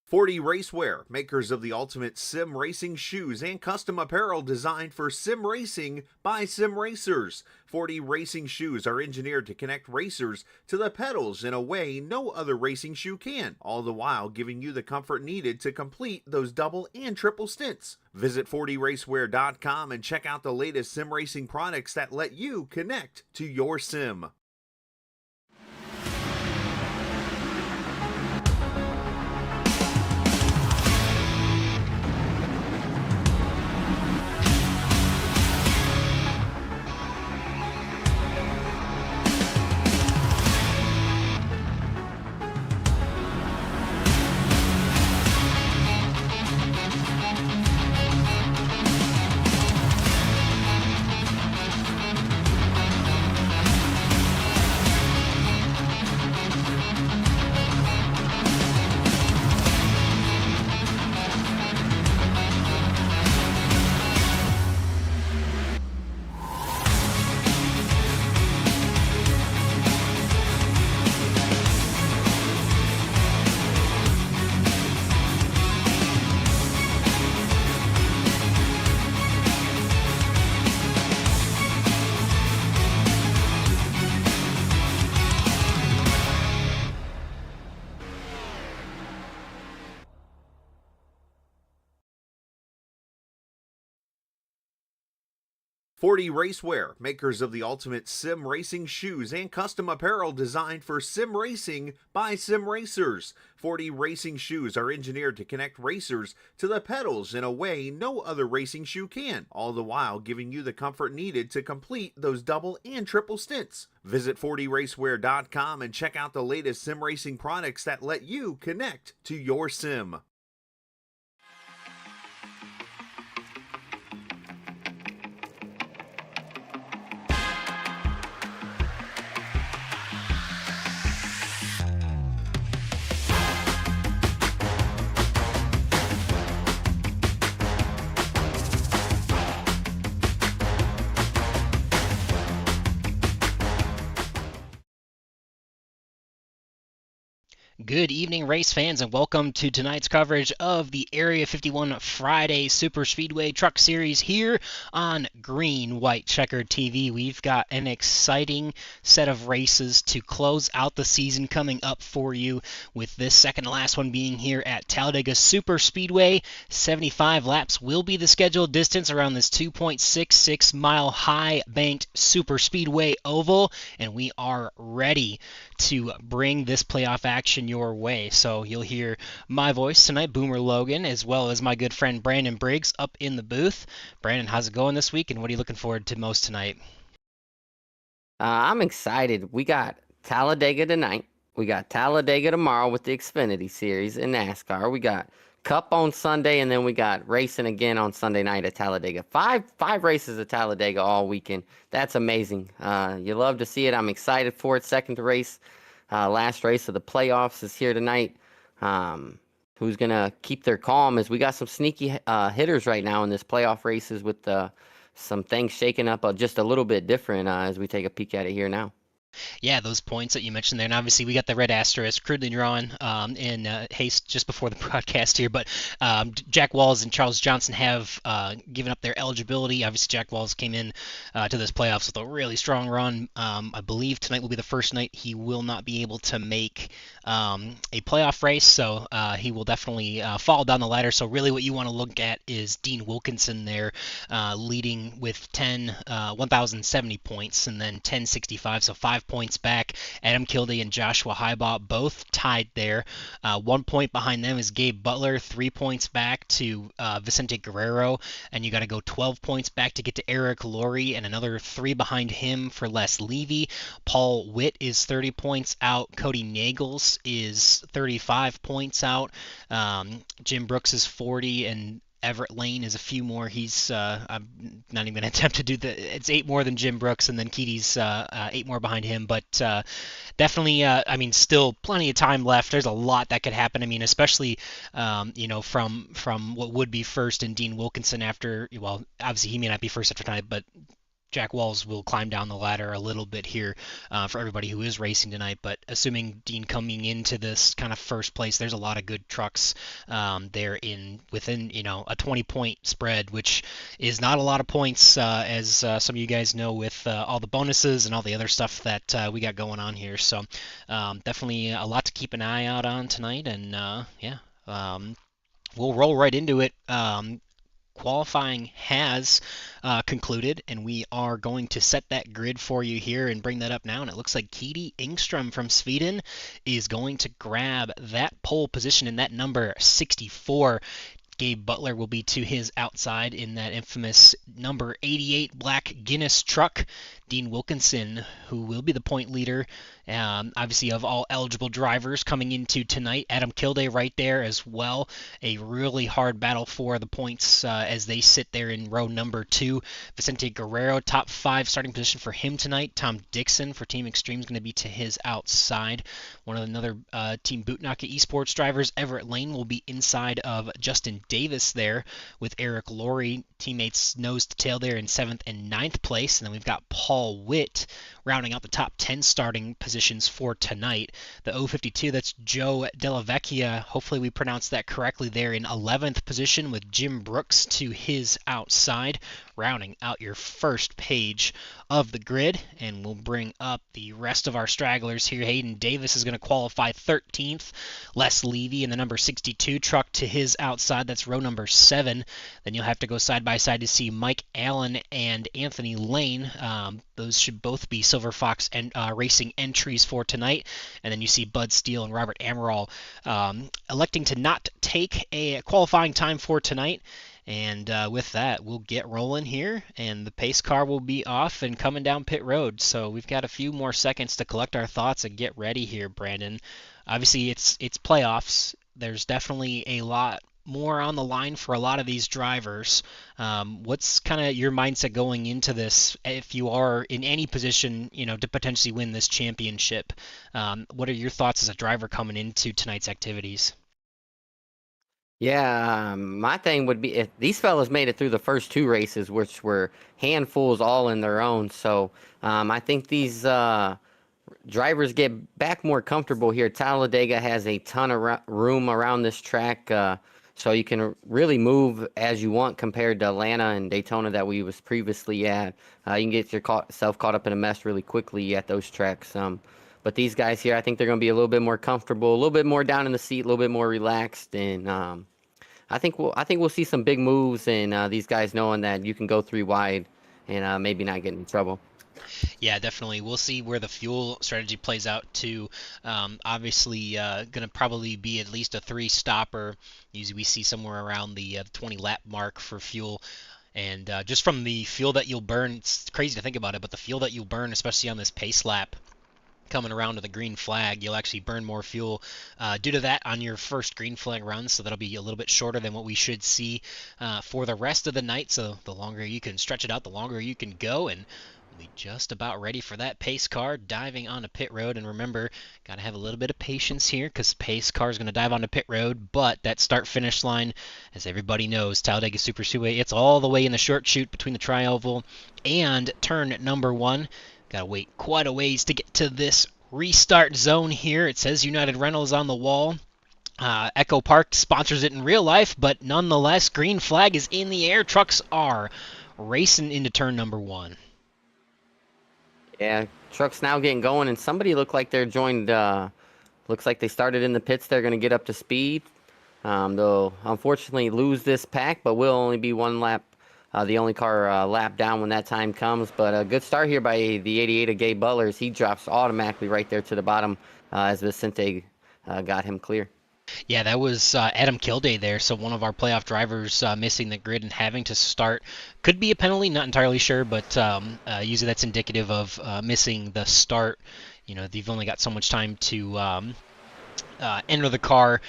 40 Racewear, makers of the ultimate sim racing shoes and custom apparel designed for sim racing by sim racers. 40 racing shoes are engineered to connect racers to the pedals in a way no other racing shoe can, all the while giving you the comfort needed to complete those double and triple stints. Visit 40racewear.com and check out the latest sim racing products that let you connect to your sim. Forty Racewear, makers of the ultimate sim racing shoes and custom apparel designed for sim racing by sim racers. 40 racing shoes are engineered to connect racers to the pedals in a way no other racing shoe can, all the while giving you the comfort needed to complete those double and triple stints. Visit 40racewear.com and check out the latest sim racing products that let you connect to your sim. Good evening, race fans, and welcome to tonight's coverage of the Area 51 Friday Super Speedway Truck Series here on Green White Checkered TV. We've got an exciting set of races to close out the season coming up for you, with this second to last one being here at Talladega Superspeedway. 75 laps will be the scheduled distance around this 2.66 mile high banked Superspeedway oval, and we are ready to bring this playoff action your way. So you'll hear my voice tonight, Boomer Logan, as well as my good friend Brandon Briggs up in the booth. Brandon, how's it going this week, and what are you looking forward to most tonight? I'm excited. We got Talladega tonight. We got Talladega tomorrow with the Xfinity Series in NASCAR. We got Cup on Sunday, and then we got racing again on Sunday night at Talladega. Five races at Talladega all weekend. That's amazing. You love to see it. I'm excited for it. Second to race. Last race of the playoffs is here tonight. Who's going to keep their calm, as we got some sneaky hitters right now in this playoff races, with some things shaking up just a little bit different as we take a peek at it here now. Yeah, those points that you mentioned there, and obviously we got the red asterisk crudely drawn in haste just before the broadcast here, but Jack Walls and Charles Johnson have given up their eligibility. Obviously Jack Walls came in to this playoffs with a really strong run. I believe tonight will be the first night he will not be able to make a playoff race, so he will definitely fall down the ladder. So really what you want to look at is Dean Wilkinson there, leading with 1,070 points, and then 1065, so 5 points back. Adam Kildee and Joshua Highbaugh both tied there. 1 point behind them is Gabe Butler, 3 points back to Vicente Guerrero, and you got to go 12 points back to get to Eric Laurie, and another 3 behind him for Les Levy. Paul Witt is 30 points out. Cody Nagels is 35 points out. Jim Brooks is 40, and Everett Lane is a few more. He's I'm not even going to attempt to do it's 8 more than Jim Brooks, and then Keaty's 8 more behind him. But definitely, I mean, still plenty of time left. There's a lot that could happen. I mean, especially from what would be first in Dean Wilkinson after. Well, obviously he may not be first after tonight, but Jack Walls will climb down the ladder a little bit here for everybody who is racing tonight. But assuming Dean coming into this kind of first place, there's a lot of good trucks there within a 20-point spread, which is not a lot of points, as some of you guys know, with all the bonuses and all the other stuff that we got going on here. So definitely a lot to keep an eye out on tonight, and we'll roll right into it. Qualifying has concluded, and we are going to set that grid for you here and bring that up now. And it looks like Keedy Engstrom from Sweden is going to grab that pole position in that number 64. Gabe Butler will be to his outside in that infamous number 88 black Guinness truck. Dean Wilkinson, who will be the point leader, obviously of all eligible drivers coming into tonight. Adam Kilday right there as well. A really hard battle for the points as they sit there in row number 2. Vicente Guerrero, top 5 starting position for him tonight. Tom Dixon for Team Extreme is going to be to his outside. Another Team Bootnaka Esports drivers, Everett Lane, will be inside of Justin Davis there with Eric Laurie, teammates nose to tail there in 7th and 9th place. And then we've got Paul Witt rounding out the top 10 starting positions for tonight. The 052, that's Joe Delavecchia, hopefully we pronounced that correctly there, in 11th position with Jim Brooks to his outside, rounding out your first page of the grid. And we'll bring up the rest of our stragglers here. Hayden Davis is going to qualify 13th. Les Levy in the number 62 truck to his outside. That's row number 7. Then you'll have to go side by side to see Mike Allen and Anthony Lane. Those should both be Silver Fox and racing entries for tonight. And then you see Bud Steele and Robert Amaral electing to not take a qualifying time for tonight. And with that, we'll get rolling here, and the pace car will be off and coming down pit road. So we've got a few more seconds to collect our thoughts and get ready here, Brandon. Obviously, it's playoffs. There's definitely a lot more on the line for a lot of these drivers. What's kind of your mindset going into this if you are in any position, to potentially win this championship? What are your thoughts as a driver coming into tonight's activities? Yeah, my thing would be if these fellas made it through the first 2 races, which were handfuls all in their own. So I think these drivers get back more comfortable here. Talladega has a ton of room around this track, so you can really move as you want compared to Atlanta and Daytona that we was previously at. You can get yourself caught up in a mess really quickly at those tracks. But these guys here, I think they're going to be a little bit more comfortable, a little bit more down in the seat, a little bit more relaxed, and I think we'll see some big moves, and these guys knowing that you can go 3 wide and maybe not get in trouble. Yeah, definitely. We'll see where the fuel strategy plays out too. Obviously, going to probably be at least a 3-stopper. Usually we see somewhere around the 20 lap mark for fuel. And just from the fuel that you'll burn, it's crazy to think about it, but the fuel that you'll burn, especially on this pace lap, coming around to the green flag, you'll actually burn more fuel due to that on your first green flag run, so that'll be a little bit shorter than what we should see for the rest of the night. So the longer you can stretch it out, the longer you can go, and we'll be just about ready for that pace car diving onto pit road. And remember, got to have a little bit of patience here because pace car is going to dive onto pit road, but that start-finish line, as everybody knows, Talladega Superspeedway, it's all the way in the short chute between the tri-oval and turn number 1. Got to wait quite a ways to get to this restart zone here. It says United Rentals on the wall. Echo Park sponsors it in real life, but nonetheless, green flag is in the air. Trucks are racing into turn number 1. Yeah, trucks now getting going, and somebody looked like they're joined. Looks like they started in the pits. They're going to get up to speed. They'll unfortunately lose this pack, but will only be 1 lap. The only car lap down when that time comes. But a good start here by the 88 of Gabe Butler. He drops automatically right there to the bottom as Vicente got him clear. Yeah, that was Adam Kilday there, so one of our playoff drivers missing the grid and having to start. Could be a penalty, not entirely sure, but usually that's indicative of missing the start. You've only got so much time to enter the car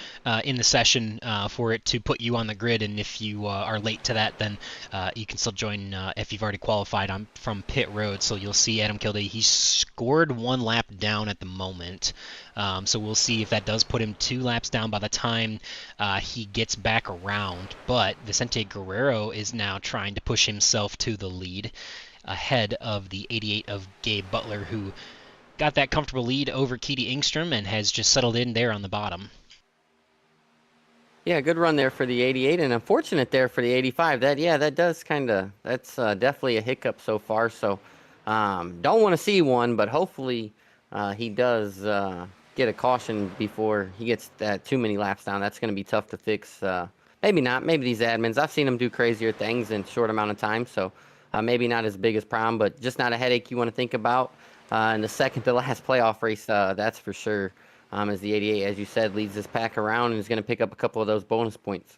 in the session for it to put you on the grid, and if you are late to that, then you can still join if you've already qualified from pit road. So you'll see Adam Kilday, he scored 1 lap down at the moment, so we'll see if that does put him 2 laps down by the time he gets back around. But Vicente Guerrero is now trying to push himself to the lead. ahead of the 88 of Gabe Butler, who got that comfortable lead over Keedy Engstrom and has just settled in there on the bottom. Yeah, good run there for the 88, and unfortunate there for the 85. That's definitely a hiccup so far. So, don't want to see one, but hopefully he does get a caution before he gets that too many laps down. That's going to be tough to fix. Maybe not. Maybe these admins. I've seen them do crazier things in short amount of time. So, maybe not as big as problem, but just not a headache you want to think about in the second to last playoff race. That's for sure. As the 88, as you said, leads this pack around and is going to pick up a couple of those bonus points.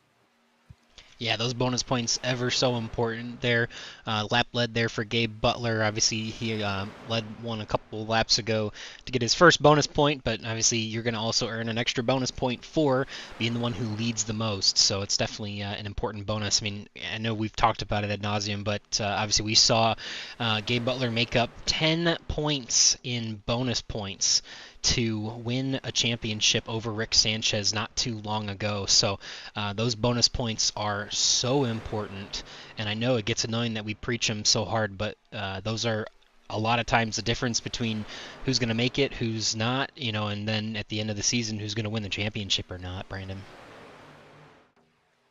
Yeah, those bonus points ever so important there. Lap led there for Gabe Butler. Obviously, he led one a couple laps ago to get his first bonus point, but obviously you're going to also earn an extra bonus point for being the one who leads the most. So it's definitely an important bonus. I mean, I know we've talked about it ad nauseum, but obviously we saw Gabe Butler make up 10 points in bonus points to win a championship over Rick Sanchez not too long ago. So those bonus points are so important, and I know it gets annoying that we preach them so hard, but those are a lot of times the difference between who's going to make it, who's not, and then at the end of the season, who's going to win the championship or not, Brandon.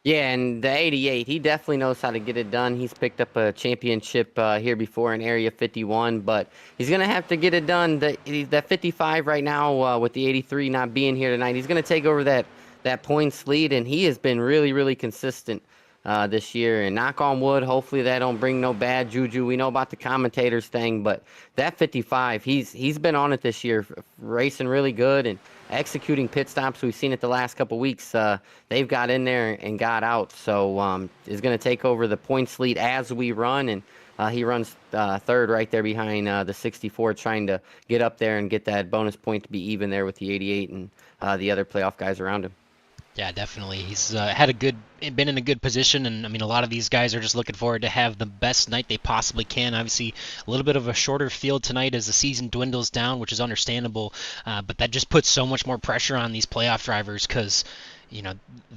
Yeah, and the 88, he definitely knows how to get it done. He's picked up a championship here before in Area 51, but he's going to have to get it done. That 55 right now with the 83 not being here tonight, he's going to take over that points lead, and he has been really, really consistent this year. And knock on wood, hopefully that don't bring no bad juju. We know about the commentators thing, but that 55, he's been on it this year, racing really good and executing pit stops. We've seen it the last couple weeks. They've got in there and got out. So is going to take over the points lead as we run, and he runs third right there behind the 64, trying to get up there and get that bonus point to be even there with the 88 and the other playoff guys around him. Yeah, definitely. He's been in a good position, and I mean, a lot of these guys are just looking forward to have the best night they possibly can. Obviously, a little bit of a shorter field tonight as the season dwindles down, which is understandable, but that just puts so much more pressure on these playoff drivers because,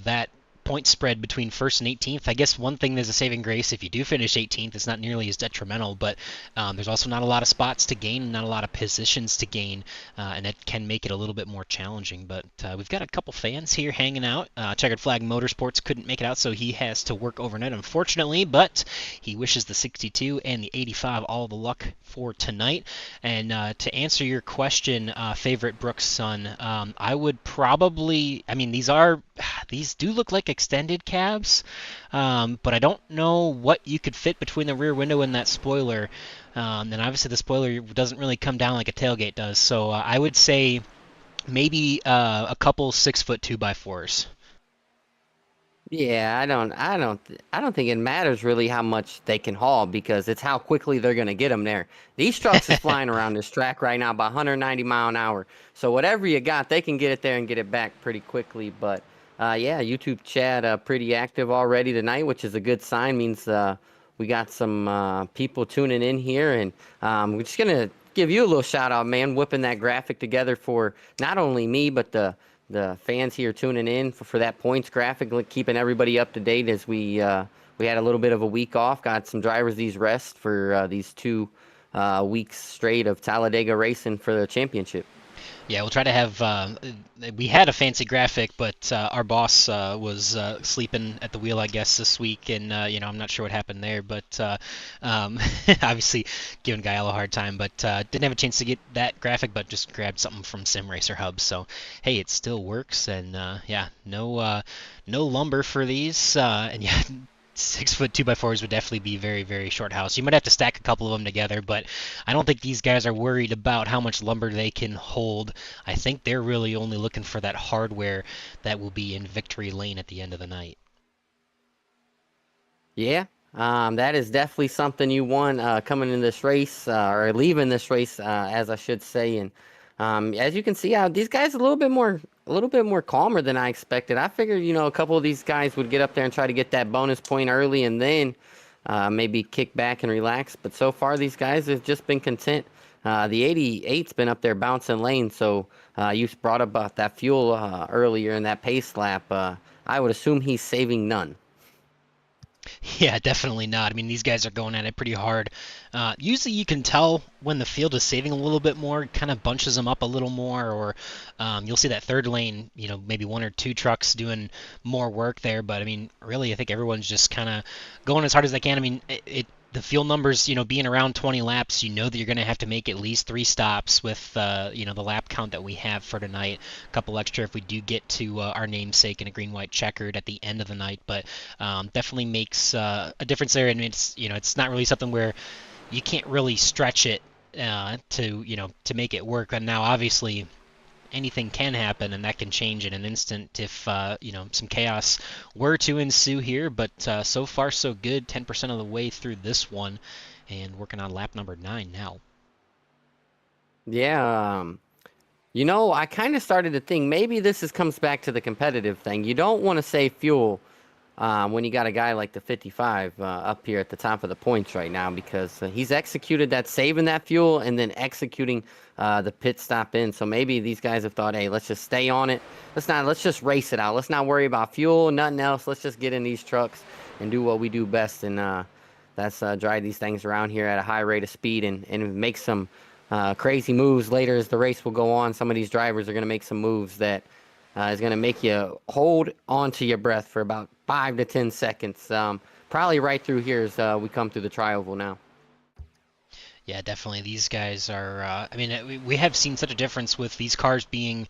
that point spread between first and 18th. I guess one thing there's a saving grace if you do finish 18th, it's not nearly as detrimental, but there's also not a lot of spots to gain, not a lot of positions to gain, and that can make it a little bit more challenging. But we've got a couple fans here hanging out. Checkered Flag Motorsports couldn't make it out, so he has to work overnight, unfortunately, but he wishes the 62 and the 85 all the luck for tonight. And to answer your question, favorite Brooks son, I would probably, I mean, these do look like extended cabs, but I don't know what you could fit between the rear window and that spoiler. And obviously the spoiler doesn't really come down like a tailgate does, so I would say maybe a couple 6-foot 2x4s. Yeah, I don't think it matters really how much they can haul because it's how quickly they're going to get them there. These trucks is flying around this track right now by 190 mile an hour. So whatever you got, they can get it there and get it back pretty quickly. But yeah, YouTube chat pretty active already tonight, which is a good sign. Means we got some people tuning in here, and we're just gonna give you a little shout out, man, whipping that graphic together for not only me but the fans here tuning in for that points graphic, keeping everybody up to date as we had a little bit of a week off, got some drivers these rest for these 2 weeks straight of Talladega racing for the championship. Yeah, we'll try to have. We had a fancy graphic, but our boss was sleeping at the wheel, I guess, this week, and I'm not sure what happened there. But obviously, giving Gael a hard time, but didn't have a chance to get that graphic, but just grabbed something from Sim Racer Hub. So hey, it still works, and yeah, no lumber for these, and yeah. 6-foot 2x4s would definitely be very, very short house. You might have to stack a couple of them together, but I don't think these guys are worried about how much lumber they can hold. I think they're really only looking for that hardware that will be in victory lane at the end of the night. Yeah, that is definitely something you want coming in this race or leaving this race, as I should say. And as you can see, these guys are a little bit more calmer than I expected. I figured, a couple of these guys would get up there and try to get that bonus point early and then maybe kick back and relax. But so far, these guys have just been content. The 88's been up there bouncing lanes. So you brought up about that fuel earlier in that pace lap. I would assume he's saving none. Yeah, definitely not. I mean, these guys are going at it pretty hard. Usually, you can tell when the field is saving a little bit more, kind of bunches them up a little more, or you'll see that third lane, maybe one or two trucks doing more work there. But I mean, really, I think everyone's just kind of going as hard as they can. I mean, the fuel numbers, being around 20 laps, that you're going to have to make at least 3 stops with, the lap count that we have for tonight. A couple extra if we do get to our namesake in a green-white checkered at the end of the night, but definitely makes a difference there. And it's not really something where you can't really stretch it to make it work. And now, obviously, anything can happen, and that can change in an instant if some chaos were to ensue here. But so far, so good. 10% of the way through this one, and working on lap number 9 now. Yeah, I kind of started to think maybe comes back to the competitive thing. You don't want to save fuel when you got a guy like the 55 up here at the top of the points right now, because he's executed that, saving that fuel and then executing the pit stop in. So maybe these guys have thought, hey, let's just stay on it. Let's just race it out. Let's not worry about fuel, nothing else. Let's just get in these trucks and do what we do best. And that's drive these things around here at a high rate of speed and make some crazy moves later as the race will go on. Some of these drivers are going to make some moves that is going to make you hold on to your breath for about 5 to 10 seconds. Probably right through here as we come through the tri-oval now. Yeah, definitely. These guys are. I mean, we have seen such a difference with these cars being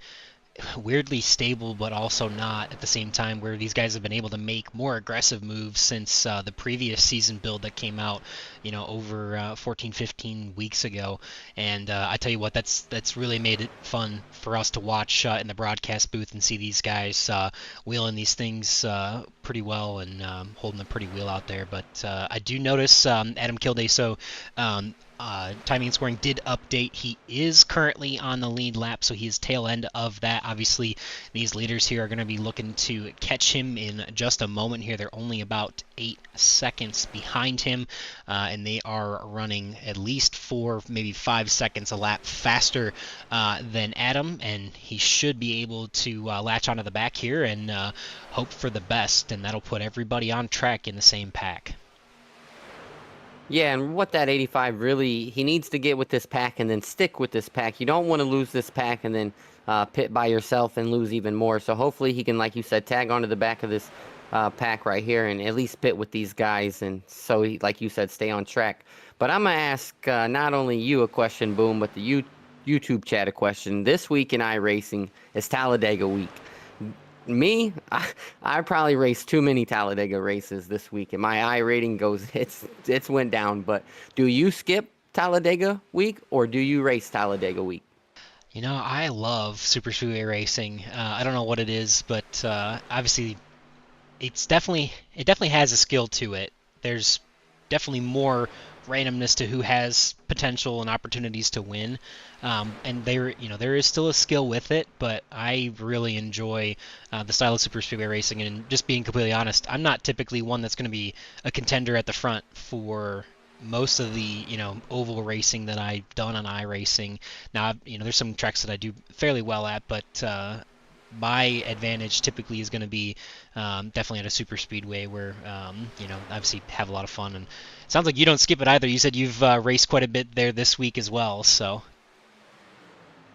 weirdly stable, but also not at the same time, where these guys have been able to make more aggressive moves since the previous season build that came out, over 14, 15 weeks ago. And I tell you what, that's really made it fun for us to watch in the broadcast booth and see these guys wheeling these things pretty well and holding a pretty wheel out there. But I do notice Adam Kilday, so timing and scoring did update. He is currently on the lead lap, so he's tail end of that. Obviously, these leaders here are going to be looking to catch him in just a moment here. They're only about 8 seconds behind him, and they are running at least 4, maybe 5 seconds a lap faster than Adam, and he should be able to latch onto the back here and hope for the best, and that'll put everybody on track in the same pack. Yeah, and what that 85 really, he needs to get with this pack and then stick with this pack. You don't want to lose this pack and then pit by yourself and lose even more. So hopefully he can, like you said, tag onto the back of this pack right here and at least pit with these guys. And so, he, like you said, stay on track. But I'm going to ask not only you a question, Boom, but the YouTube chat a question. This week in iRacing is Talladega week. Me, I probably raced too many Talladega races this week, and my I rating goes, it's went down. But do you skip Talladega week, or do you race Talladega week? I love super speedway racing. I don't know what it is, but obviously it definitely has a skill to it. There's definitely more randomness to who has potential and opportunities to win, and there is still a skill with it. But I really enjoy the style of super speedway racing, and just being completely honest, I'm not typically one that's going to be a contender at the front for most of the oval racing that I've done on iRacing. Now there's some tracks that I do fairly well at, but my advantage typically is going to be definitely at a super speedway where obviously have a lot of fun. And it sounds like you don't skip it either. You said you've raced quite a bit there this week as well, so.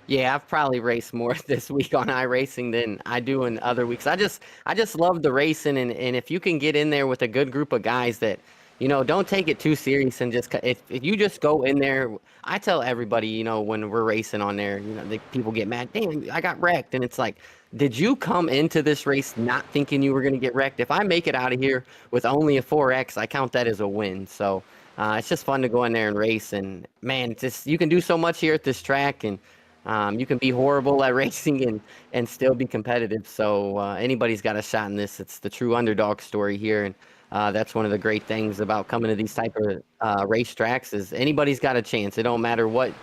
Yeah, I've probably raced more this week on iRacing than I do in other weeks. I just love the racing, and if you can get in there with a good group of guys that, don't take it too serious, and just if you just go in there. I tell everybody, when we're racing on there, people get mad. Damn, I got wrecked, and it's like, did you come into this race not thinking you were going to get wrecked? If I make it out of here with only a 4X, I count that as a win. So it's just fun to go in there and race, and man, you can do so much here at this track, and you can be horrible at racing and still be competitive. So anybody's got a shot in this. It's the true underdog story here, and that's one of the great things about coming to these type of race tracks is anybody's got a chance. It don't matter what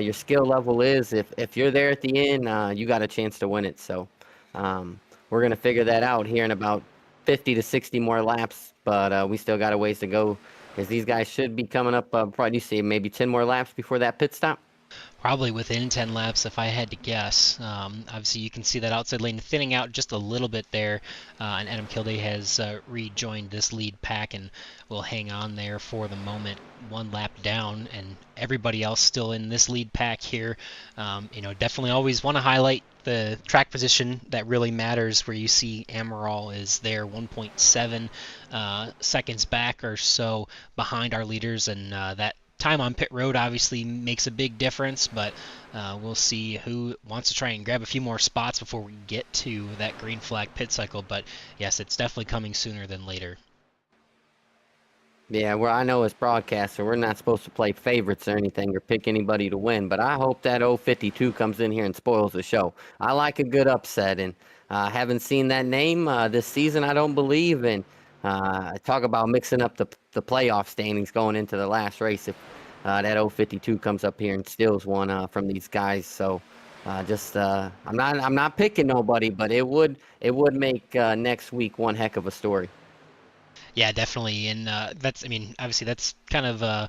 your skill level is. If you're there at the end, you got a chance to win it. So we're gonna figure that out here in about 50 to 60 more laps, but we still got a ways to go, because these guys should be coming up. Probably you see maybe 10 more laps before that pit stop. Probably within 10 laps if I had to guess. Obviously, you can see that outside lane thinning out just a little bit there, and Adam Kildee has rejoined this lead pack and will hang on there for the moment, one lap down, and everybody else still in this lead pack here. Definitely always want to highlight the track position that really matters, where you see Amaral is there 1.7 seconds back or so behind our leaders, and that time on pit road obviously makes a big difference, but we'll see who wants to try and grab a few more spots before we get to that green flag pit cycle. But yes, it's definitely coming sooner than later. Yeah, well, I know as broadcaster, we're not supposed to play favorites or anything or pick anybody to win, but I hope that 052 comes in here and spoils the show. I like a good upset, and haven't seen that name this season, I don't believe. And talk about mixing up the playoff standings going into the last race if that 052 comes up here and steals one from these guys. So I'm not picking nobody, but it would make next week one heck of a story. Yeah, definitely, and obviously that's kind of a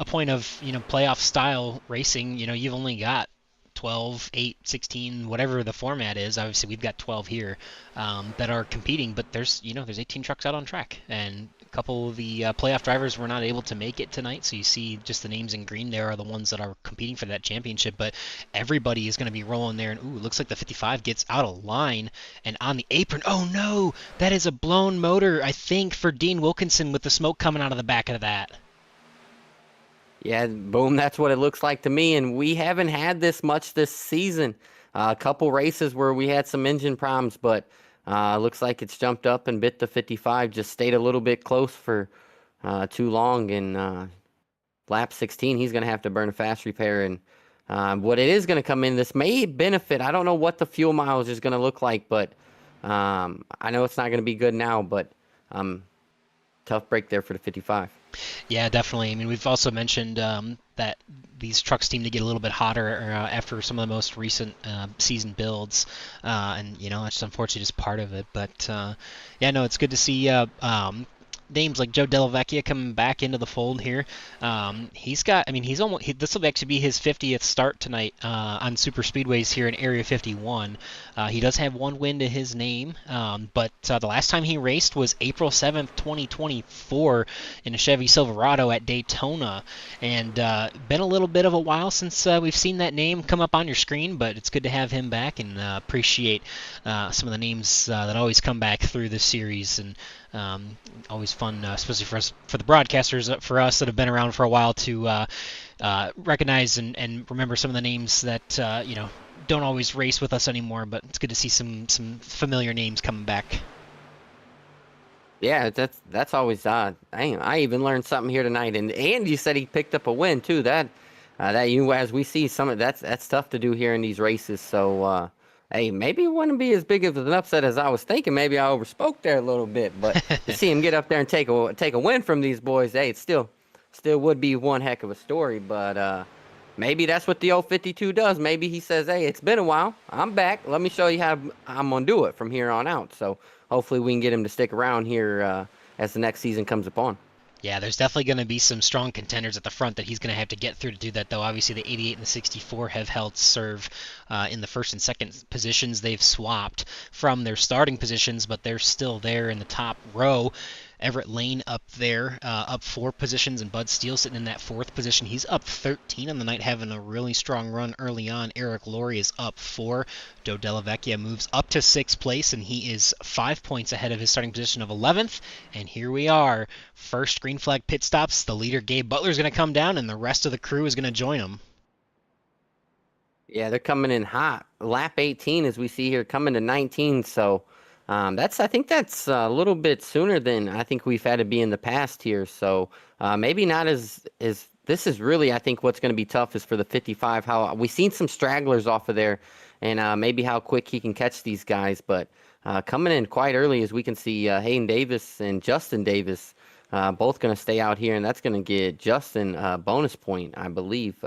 point of playoff style racing. You've only got 12, 8, 16, whatever the format is. Obviously, we've got 12 here that are competing, but there's 18 trucks out on track, and a couple of the playoff drivers were not able to make it tonight. So you see just the names in green there are the ones that are competing for that championship, but everybody is going to be rolling there. And ooh, it looks like the 55 gets out of line and on the apron. Oh no, that is a blown motor, I think, for Dean Wilkinson with the smoke coming out of the back of that. Yeah, boom, that's what it looks like to me. And we haven't had this much this season. A couple races where we had some engine problems, but looks like it's jumped up and bit the 55. Just stayed a little bit close for too long. And lap 16, he's going to have to burn a fast repair. And what it is going to come in, this may benefit. I don't know what the fuel mileage is going to look like, but I know it's not going to be good now, but tough break there for the 55. Yeah, definitely. I mean, we've also mentioned that these trucks seem to get a little bit hotter after some of the most recent season builds, and that's unfortunately just part of it. But yeah, no, it's good to see names like Joe Della Vecchia coming back into the fold here. He's got, I mean, this will actually be his 50th start tonight on super speedways here in Area 51. He does have one win to his name, but the last time he raced was April 7th, 2024 in a Chevy Silverado at Daytona, and been a little bit of a while since we've seen that name come up on your screen, but it's good to have him back, and appreciate some of the names that always come back through this series, and always fun, especially for the broadcasters, for us that have been around for a while, to recognize and remember some of the names that don't always race with us anymore. But it's good to see some familiar names coming back. Yeah, that's always odd. I even learned something here tonight, and you said he picked up a win too. That as we see some of that's tough to do here in these races. So hey, maybe it wouldn't be as big of an upset as I was thinking. Maybe I overspoke there a little bit, but to see him get up there and take a win from these boys, hey, it still would be one heck of a story. But maybe that's what the 052 does. Maybe he says, hey, it's been a while. I'm back. Let me show you how I'm going to do it from here on out. So hopefully we can get him to stick around here as the next season comes upon. Yeah, there's definitely going to be some strong contenders at the front that he's going to have to get through to do that, though. Obviously, the 88 and the 64 have held serve in the first and second positions. They've swapped from their starting positions, but they're still there in the top row. Everett Lane up there, up 4 positions, and Bud Steele sitting in that 4th position. He's up 13 on the night, having a really strong run early on. Eric Laurie is up 4. Joe Della Vecchia moves up to 6th place, and he is 5 points ahead of his starting position of 11th. And here we are, first green flag pit stops. The leader, Gabe Butler, is going to come down, and the rest of the crew is going to join him. Yeah, they're coming in hot. Lap 18, as we see here, coming to 19. So I think that's a little bit sooner than I think we've had to be in the past here. So maybe not as this is really, I think, what's going to be tough is for the 55. How we've seen some stragglers off of there, and maybe how quick he can catch these guys. But coming in quite early, as we can see, Hayden Davis and Justin Davis both going to stay out here, and that's going to get Justin a bonus point, I believe.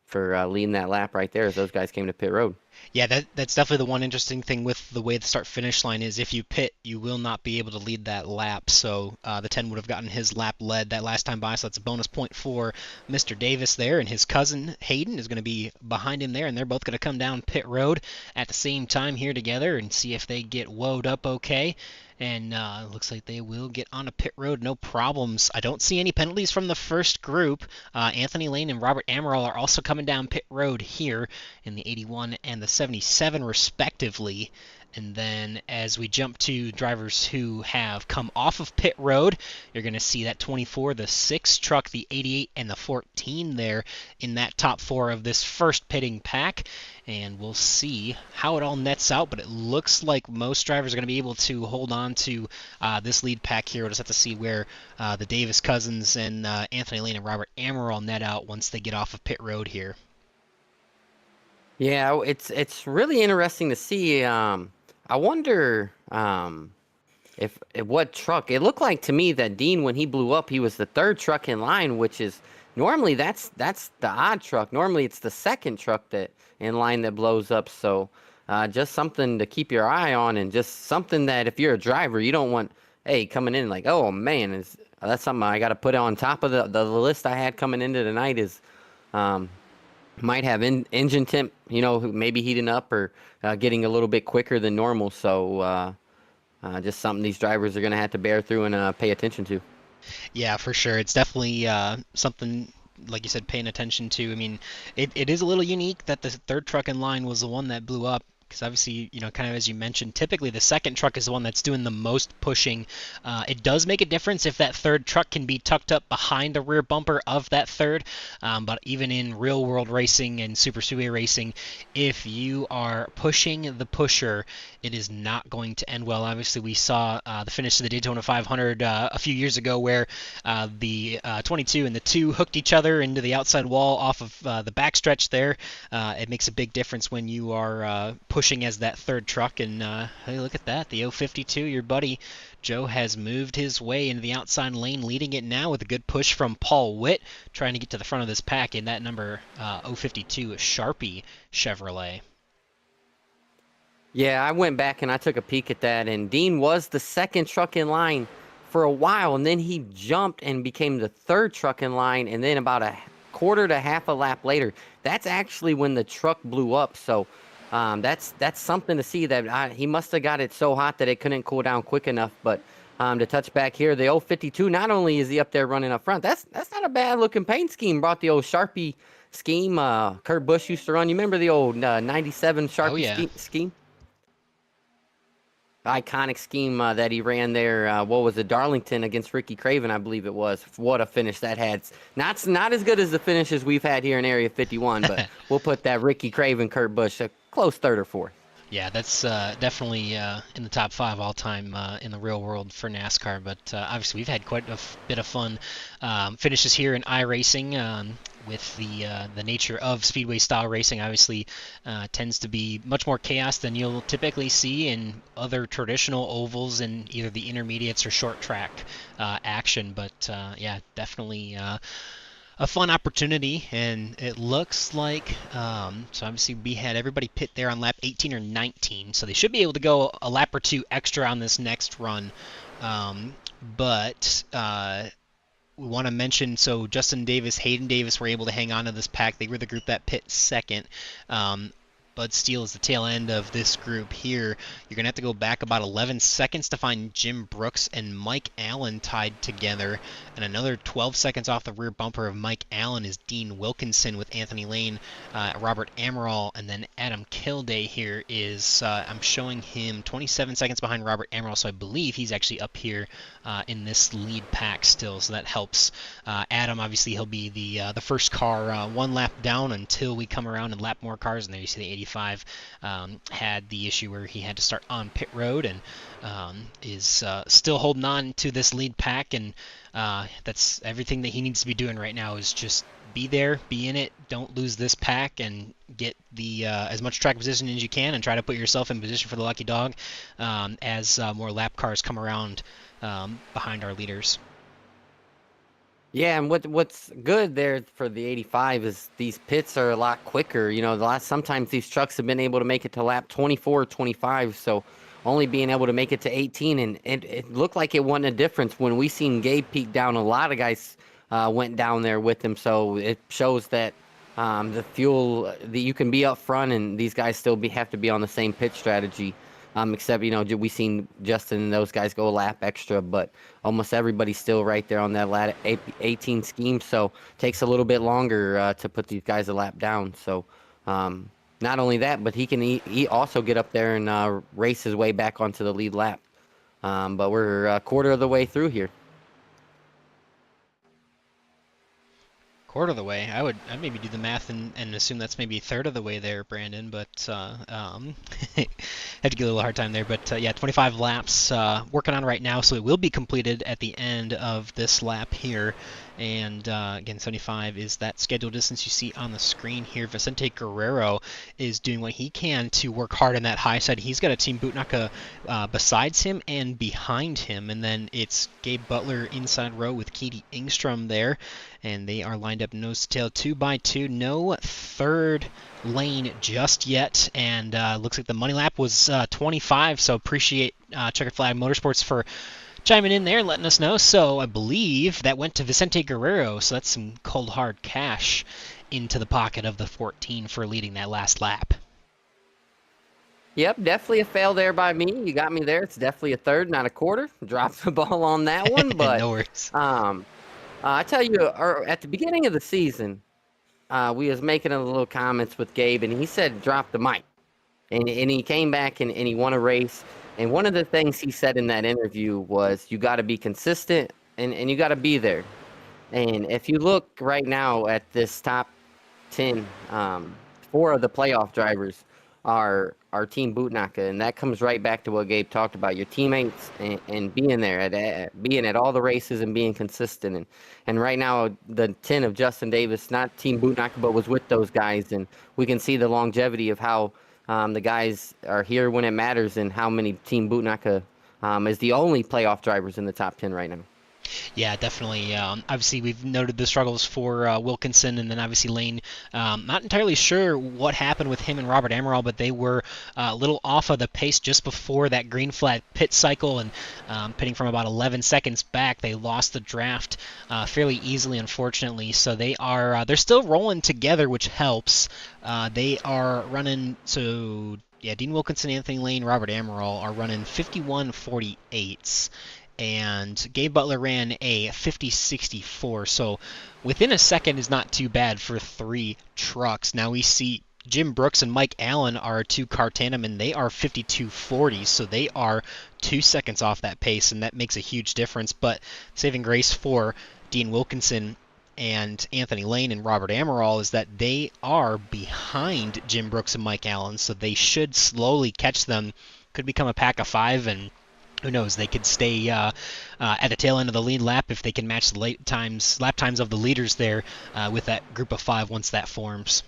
for leading that lap right there as those guys came to pit road. Yeah, that's definitely the one interesting thing with the way the start-finish line is. If you pit, you will not be able to lead that lap. So the 10 would have gotten his lap led that last time by. So that's a bonus point for Mr. Davis there, and his cousin Hayden is going to be behind him there, and they're both going to come down pit road at the same time here together and see if they get woed up okay. And looks like they will get on a pit road, no problems. I don't see any penalties from the first group. Anthony Lane and Robert Amaral are also coming down pit road here in the 81 and the 77 respectively. And then as we jump to drivers who have come off of pit road, you're going to see that 24, the 6 truck, the 88, and the 14 there in that top 4 of this first pitting pack. And we'll see how it all nets out, but it looks like most drivers are going to be able to hold on to this lead pack here. We'll just have to see where the Davis cousins and Anthony Lane and Robert Amaral net out once they get off of pit road here. Yeah, it's really interesting to see. I wonder if what truck. It looked like to me that Dean, when he blew up, he was the 3rd truck in line, which is normally that's the odd truck. Normally it's the 2nd truck that in line that blows up. So just something to keep your eye on, and just something that if you're a driver, you don't want, hey, coming in like, oh man, that's something I got to put on top of the list I had coming into tonight is. Might have engine temp, maybe heating up or getting a little bit quicker than normal. So just something these drivers are going to have to bear through and pay attention to. Yeah, for sure. It's definitely something, like you said, paying attention to. I mean, it is a little unique that the 3rd truck in line was the one that blew up. Because obviously, kind of as you mentioned, typically the 2nd truck is the one that's doing the most pushing. It does make a difference if that 3rd truck can be tucked up behind the rear bumper of that 3rd. But even in real world racing and super speedway racing, if you are pushing the pusher, it is not going to end well. Obviously, we saw the finish of the Daytona 500 a few years ago where the 22 and the 2 hooked each other into the outside wall off of the backstretch there. It makes a big difference when you are pushing as that 3rd truck. And hey, look at that. The 052, your buddy Joe has moved his way into the outside lane, leading it now with a good push from Paul Witt, trying to get to the front of this pack in that number 052 Sharpie Chevrolet. Yeah, I went back and I took a peek at that, and Dean was the 2nd truck in line for a while, and then he jumped and became the 3rd truck in line, and then about a quarter to half a lap later, that's actually when the truck blew up. So that's something to see, that he must have got it so hot that it couldn't cool down quick enough. But to touch back here, the 052, not only is he up there running up front, that's not a bad looking paint scheme. Brought the old Sharpie scheme Kurt Busch used to run. You remember the old 97 Sharpie scheme? Iconic scheme that he ran there. What was it, Darlington against Ricky Craven, I believe it was. What a finish that had. Not as good as the finishes we've had here in Area 51, but we'll put that Ricky Craven, Kurt Busch, a close 3rd or 4th. Yeah, that's definitely in the top 5 all-time in the real world for NASCAR. But obviously, we've had quite a bit of fun finishes here in iRacing. With the nature of speedway-style racing, obviously tends to be much more chaos than you'll typically see in other traditional ovals in either the intermediates or short track action. But yeah, definitely a fun opportunity, and it looks like so obviously we had everybody pit there on lap 18 or 19, so they should be able to go a lap or 2 extra on this next run. But we want to mention, so Justin Davis, Hayden Davis were able to hang on to this pack. They were the group that pit second. Bud Steele is the tail end of this group here. You're going to have to go back about 11 seconds to find Jim Brooks and Mike Allen tied together. And another 12 seconds off the rear bumper of Mike Allen is Dean Wilkinson with Anthony Lane, Robert Amaral, and then Adam Kilday here is, I'm showing him 27 seconds behind Robert Amaral, so I believe he's actually up here in this lead pack still, so that helps. Adam, obviously, he'll be the first car one lap down until we come around and lap more cars, and there you see the 85 had the issue where he had to start on pit road and is still holding on to this lead pack, and that's everything that he needs to be doing right now is just be there, be in it, don't lose this pack, and get the as much track position as you can and try to put yourself in position for the lucky dog as more lap cars come around behind our leaders. Yeah, and what's good there for the 85 is these pits are a lot quicker. Sometimes these trucks have been able to make it to lap 24, 25, so only being able to make it to 18, and it looked like it wasn't a difference when we seen Gabe peak down. A lot of guys went down there with him, so it shows that the fuel that you can be up front, and these guys still have to be on the same pit strategy. Except we seen Justin and those guys go a lap extra, but almost everybody's still right there on that lat 18 scheme, so takes a little bit longer to put these guys a lap down. So not only that, but he can he also get up there and race his way back onto the lead lap. But we're a quarter of the way through here. Quarter of the way. I'd maybe do the math and assume that's maybe a third of the way there, Brandon, but had to give a little hard time there. But yeah, 25 laps working on right now, so it will be completed at the end of this lap here. And again, 75 is that scheduled distance you see on the screen here. Vicente Guerrero is doing what he can to work hard on that high side. He's got a Team Bootnaka besides him and behind him. And then it's Gabe Butler inside row with Keedy Ingstrom there. And they are lined up nose to tail 2x2. No third lane just yet. And looks like the money lap was 25. So appreciate Checkered Flag Motorsports for chiming in there, letting us know. So I believe that went to Vicente Guerrero. So that's some cold hard cash into the pocket of the 14 for leading that last lap. Yep, definitely a fail there by me. You got me there. It's definitely a third, not a quarter. Dropped the ball on that one, but no worries. I tell you, at the beginning of the season, we was making a little comments with Gabe, and he said drop the mic, and he came back and he won a race. And one of the things he said in that interview was you got to be consistent and you got to be there. And if you look right now at this top 10, 4 of the playoff drivers are Team Bootnaka, and that comes right back to what Gabe talked about, your teammates and being there, being at all the races and being consistent. And right now, the 10 of Justin Davis, not Team Bootnaka, but was with those guys, and we can see the longevity of how the guys are here when it matters and how many Team Bootnaka is the only playoff drivers in the top 10 right now. Yeah, definitely. Obviously, we've noted the struggles for Wilkinson, and then obviously Lane. Not entirely sure what happened with him and Robert Amaral, but they were a little off of the pace just before that green flag pit cycle, and pitting from about 11 seconds back. They lost the draft fairly easily, unfortunately. So they're still rolling together, which helps. They are running so. Yeah, Dean Wilkinson, Anthony Lane, Robert Amaral are running 51.48s. And Gabe Butler ran a 50.64, so within a second is not too bad for 3 trucks. Now we see Jim Brooks and Mike Allen are a 2-car tandem, and they are 52.40, so they are 2 seconds off that pace, and that makes a huge difference. But saving grace for Dean Wilkinson and Anthony Lane and Robert Amaral is that they are behind Jim Brooks and Mike Allen, so they should slowly catch them. Could become a pack of 5, and who knows, they could stay at the tail end of the lead lap if they can match the lap times of the leaders there with that group of 5 once that forms.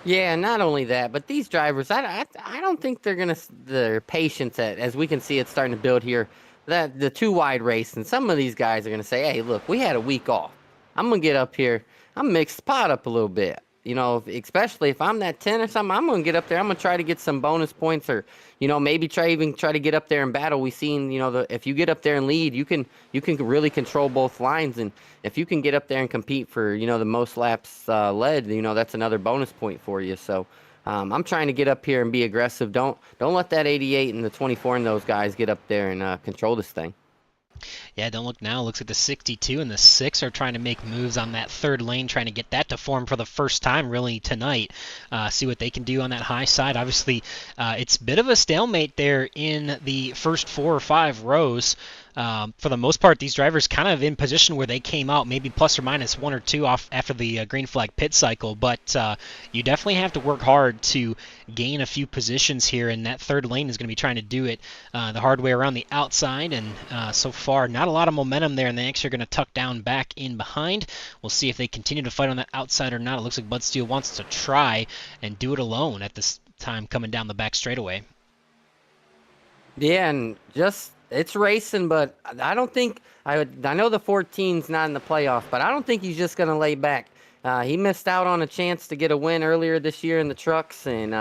Yeah, not only that, but these drivers, I don't think their patience, as we can see it's starting to build here, that the 2-wide race, and some of these guys are going to say, hey, look, we had a week off. I'm going to get up here. I'm going to mix the pot up a little bit. Especially if I'm that 10 or something, I'm going to get up there. I'm going to try to get some bonus points, or, maybe try to get up there and battle. We've seen, if you get up there and lead, you can really control both lines. And if you can get up there and compete for, the most laps led, that's another bonus point for you. So I'm trying to get up here and be aggressive. Don't let that 88 and the 24 and those guys get up there and control this thing. Yeah, don't look now. It looks like the 62 and the 6 are trying to make moves on that third lane, trying to get that to form for the first time really tonight. See what they can do on that high side. Obviously, it's a bit of a stalemate there in the first 4 or 5 rows. For the most part, these drivers kind of in position where they came out, maybe plus or minus 1 or 2 off after the green flag pit cycle. But you definitely have to work hard to gain a few positions here, and that third lane is going to be trying to do it the hard way around the outside. And so far, not a lot of momentum there, and they actually are going to tuck down back in behind. We'll see if they continue to fight on that outside or not. It looks like Bud Steele wants to try and do it alone at this time coming down the back straightaway. Yeah, and just it's racing, but I don't think I know the 14's not in the playoffs, but I don't think he's just gonna lay back. He missed out on a chance to get a win earlier this year in the trucks, and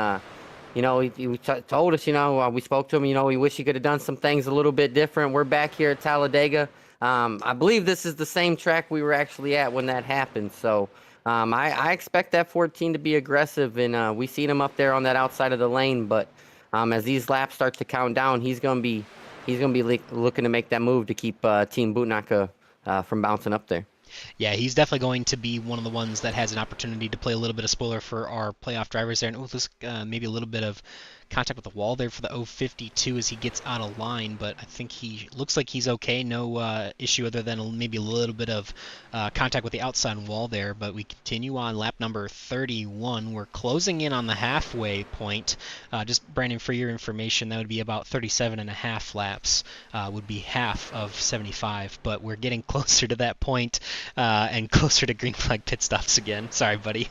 he told us, we spoke to him, we wish he could have done some things a little bit different. We're back here at Talladega. I believe this is the same track we were actually at when that happened. So I expect that 14 to be aggressive, and we seen him up there on that outside of the lane. But as these laps start to count down, he's gonna be looking to make that move to keep Team Bootnaka from bouncing up there. Yeah, he's definitely going to be one of the ones that has an opportunity to play a little bit of spoiler for our playoff drivers there. And maybe a little bit of contact with the wall there for the 052 as he gets out of line, but I think he looks like he's okay. No issue other than maybe a little bit of contact with the outside wall there. But we continue on lap number 31. We're closing in on the halfway point. Just, Brandon, for your information, that would be about 37 and a half laps, would be half of 75, but we're getting closer to that point and closer to green flag pit stops again. Sorry, buddy.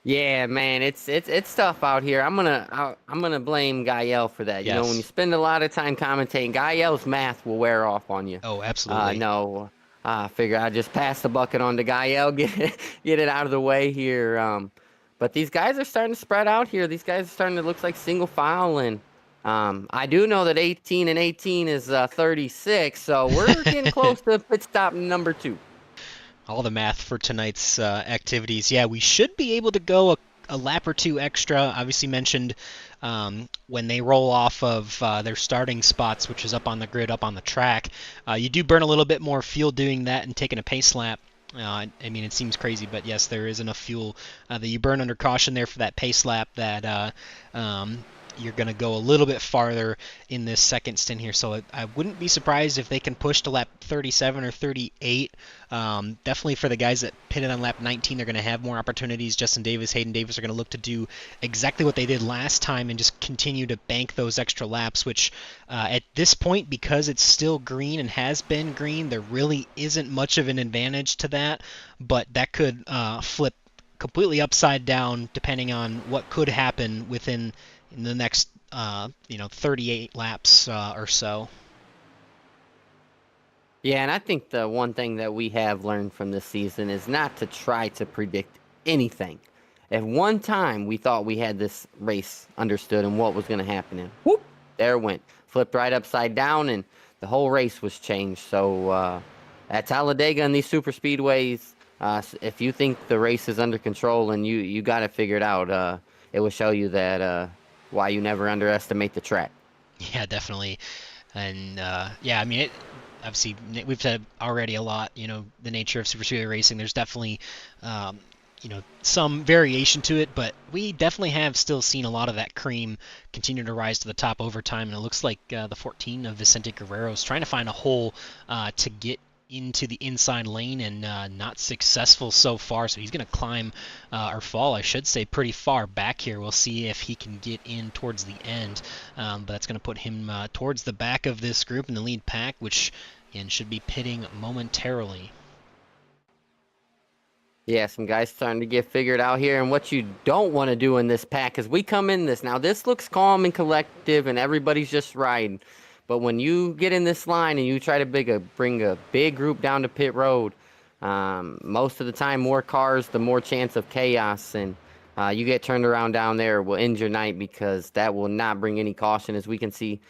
Yeah, man, it's tough out here. I'm gonna blame Gael for that. Yes. When you spend a lot of time commentating, Gael's math will wear off on you. Oh, absolutely. No, I figure I just pass the bucket on to Gael, get it out of the way here. But these guys are starting to spread out here. These guys are starting to look like single file, and I do know that 18 and 18 is 36, so we're getting close to pit stop number 2. All the math for tonight's activities. Yeah, we should be able to go a lap or two extra. Obviously mentioned when they roll off of their starting spots, which is up on the grid, up on the track. You do burn a little bit more fuel doing that and taking a pace lap. I mean, it seems crazy, but yes, there is enough fuel that you burn under caution there for that pace lap that you're going to go a little bit farther in this second stint here. So I wouldn't be surprised if they can push to lap 37 or 38. Definitely for the guys that pitted on lap 19, they're going to have more opportunities. Justin Davis, Hayden Davis are going to look to do exactly what they did last time and just continue to bank those extra laps, which at this point, because it's still green and has been green, there really isn't much of an advantage to that, but that could flip completely upside down depending on what could happen in the next 38 laps or so. Yeah, and I think the one thing that we have learned from this season is not to try to predict anything. At one time, we thought we had this race understood and what was going to happen, and whoop, there it went. Flipped right upside down, and the whole race was changed. So at Talladega and these super speedways, if you think the race is under control and you got it figured out, it will show you that why you never underestimate the track. Yeah, definitely. And yeah, I mean, obviously we've said already a lot, the nature of super speedway racing. There's definitely some variation to it, but we definitely have still seen a lot of that cream continue to rise to the top over time, and it looks like the 14 of Vicente Guerrero is trying to find a hole to get into the inside lane and not successful so far, so he's going to climb or fall, I should say, pretty far back here. We'll see if he can get in towards the end, but that's going to put him towards the back of this group in the lead pack, which again should be pitting momentarily. Yeah, some guys starting to get figured out here, and what you don't want to do in this pack is we come in this. Now, this looks calm and collective, and everybody's just riding. But when you get in this line and you try to bring a big group down to pit road, most of the time, more cars, the more chance of chaos. And you get turned around down there, will end your night because that will not bring any caution. As we can see,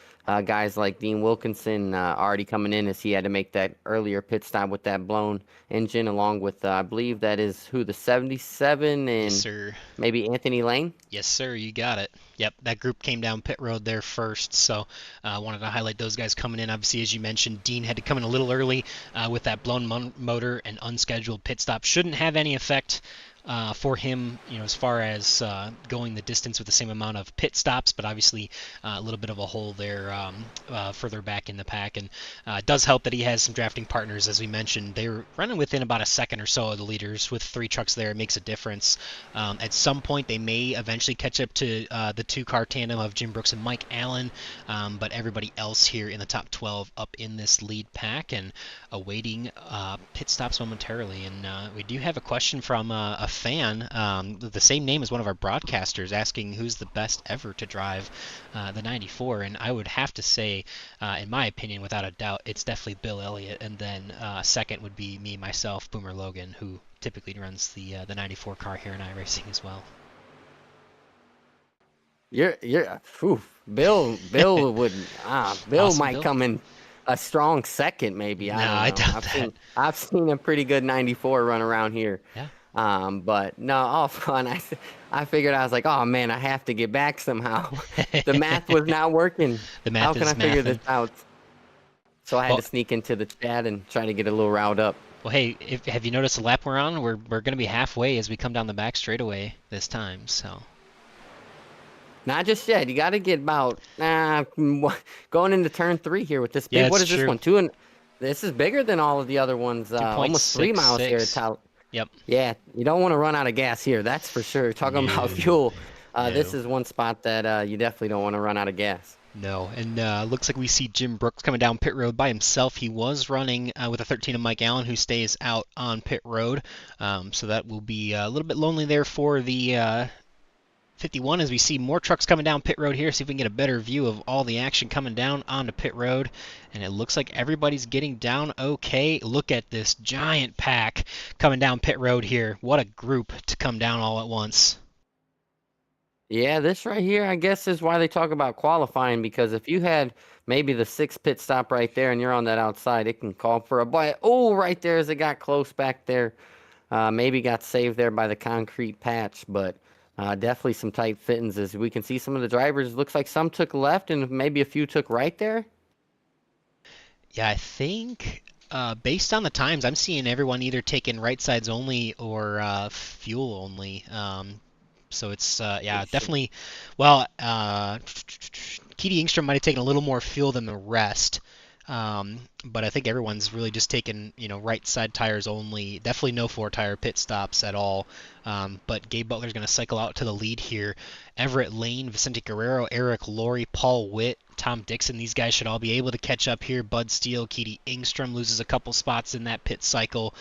guys like Dean Wilkinson already coming in as he had to make that earlier pit stop with that blown engine, along with, I believe that is the 77 and Yes, sir. Maybe Anthony Lane. Yes, sir. You got it. Yep, that group came down pit road there first, so I wanted to highlight those guys coming in. Obviously, as you mentioned, Dean had to come in a little early with that blown motor and unscheduled pit stop. Shouldn't have any effect for him, as far as going the distance with the same amount of pit stops, but obviously a little bit of a hole there further back in the pack. And it does help that he has some drafting partners, as we mentioned. They're running within about a second or so of the leaders. With 3 trucks there, it makes a difference. At some point, they may eventually catch up to the 2-car tandem of Jim Brooks and Mike Allen, but everybody else here in the top 12 up in this lead pack and awaiting pit stops momentarily. And we do have a question from a fan, the same name as one of our broadcasters, asking who's the best ever to drive the 94, and I would have to say, in my opinion, without a doubt, it's definitely Bill Elliott, and then second would be me, myself, Boomer Logan, who typically runs the 94 car here in iRacing as well. Bill would Bill Awesome, might Bill. come in a strong second, maybe. No, I I don't know. doubt that. I've seen a pretty good 94 run around here. Yeah. But no, all fun. I figured, I was like, oh man, I have to get back somehow. The math was not working. The math How can is I figure this mathin'. out? So I had to sneak into the chat and try to get a little riled up. Well, hey, have you noticed the lap we're on? We're going to be halfway as we come down the back straightaway this time, so. Not just yet. You got to get about going into turn 3 here with this big. Yeah, what it's is this true. one? 2 and this is bigger than all of the other ones. Almost 3 miles here at 2.66. Yep. Yeah, you don't want to run out of gas here. That's for sure. Talking about fuel, this No. is one spot that you definitely don't want to run out of gas. No, and looks like we see Jim Brooks coming down pit road by himself. He was running with a 13 of Mike Allen, who stays out on pit road. So that will be a little bit lonely there for the 51 as we see more trucks coming down pit road here. See if we can get a better view of all the action coming down onto pit road. And it looks like everybody's getting down okay. Look at this giant pack coming down pit road here. What a group to come down all at once. Yeah, this right here, I guess, is why they talk about qualifying, because if you had maybe the 6th pit stop right there and you're on that outside, it can call for a bite. Oh, right there as it got close back there. Maybe got saved there by the concrete patch, but definitely some tight fittings. As we can see, some of the drivers, looks like some took left and maybe a few took right there. Yeah, I think based on the times, I'm seeing everyone either taking right sides only or fuel only. So it's, yeah, definitely, well, Keedy Engstrom might have taken a little more fuel than the rest. But I think everyone's really just taking, right side tires only. Definitely no 4-tire pit stops at all. But Gabe Butler's going to cycle out to the lead here. Everett Lane, Vicente Guerrero, Eric Laurie, Paul Witt, Tom Dixon, these guys should all be able to catch up here. Bud Steele, Keedy Engstrom loses a couple spots in that pit cycle.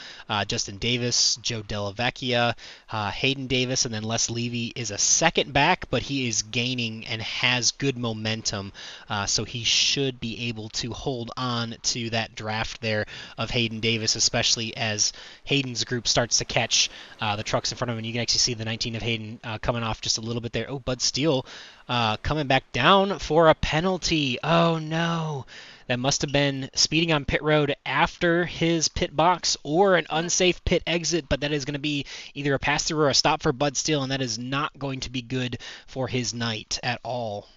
Justin Davis, Joe Delavecchia, Hayden Davis, and then Les Levy is a second back, but he is gaining and has good momentum. So he should be able to hold on to that draft there of Hayden Davis, especially as Hayden's group starts to catch the trucks in front of him. And you can actually see the 19 of Hayden coming off just a little bit there. Oh, Bud Steele coming back down for a penalty. Oh, no. That must have been speeding on pit road after his pit box or an unsafe pit exit, but that is going to be either a pass-through or a stop for Bud Steele, and that is not going to be good for his night at all.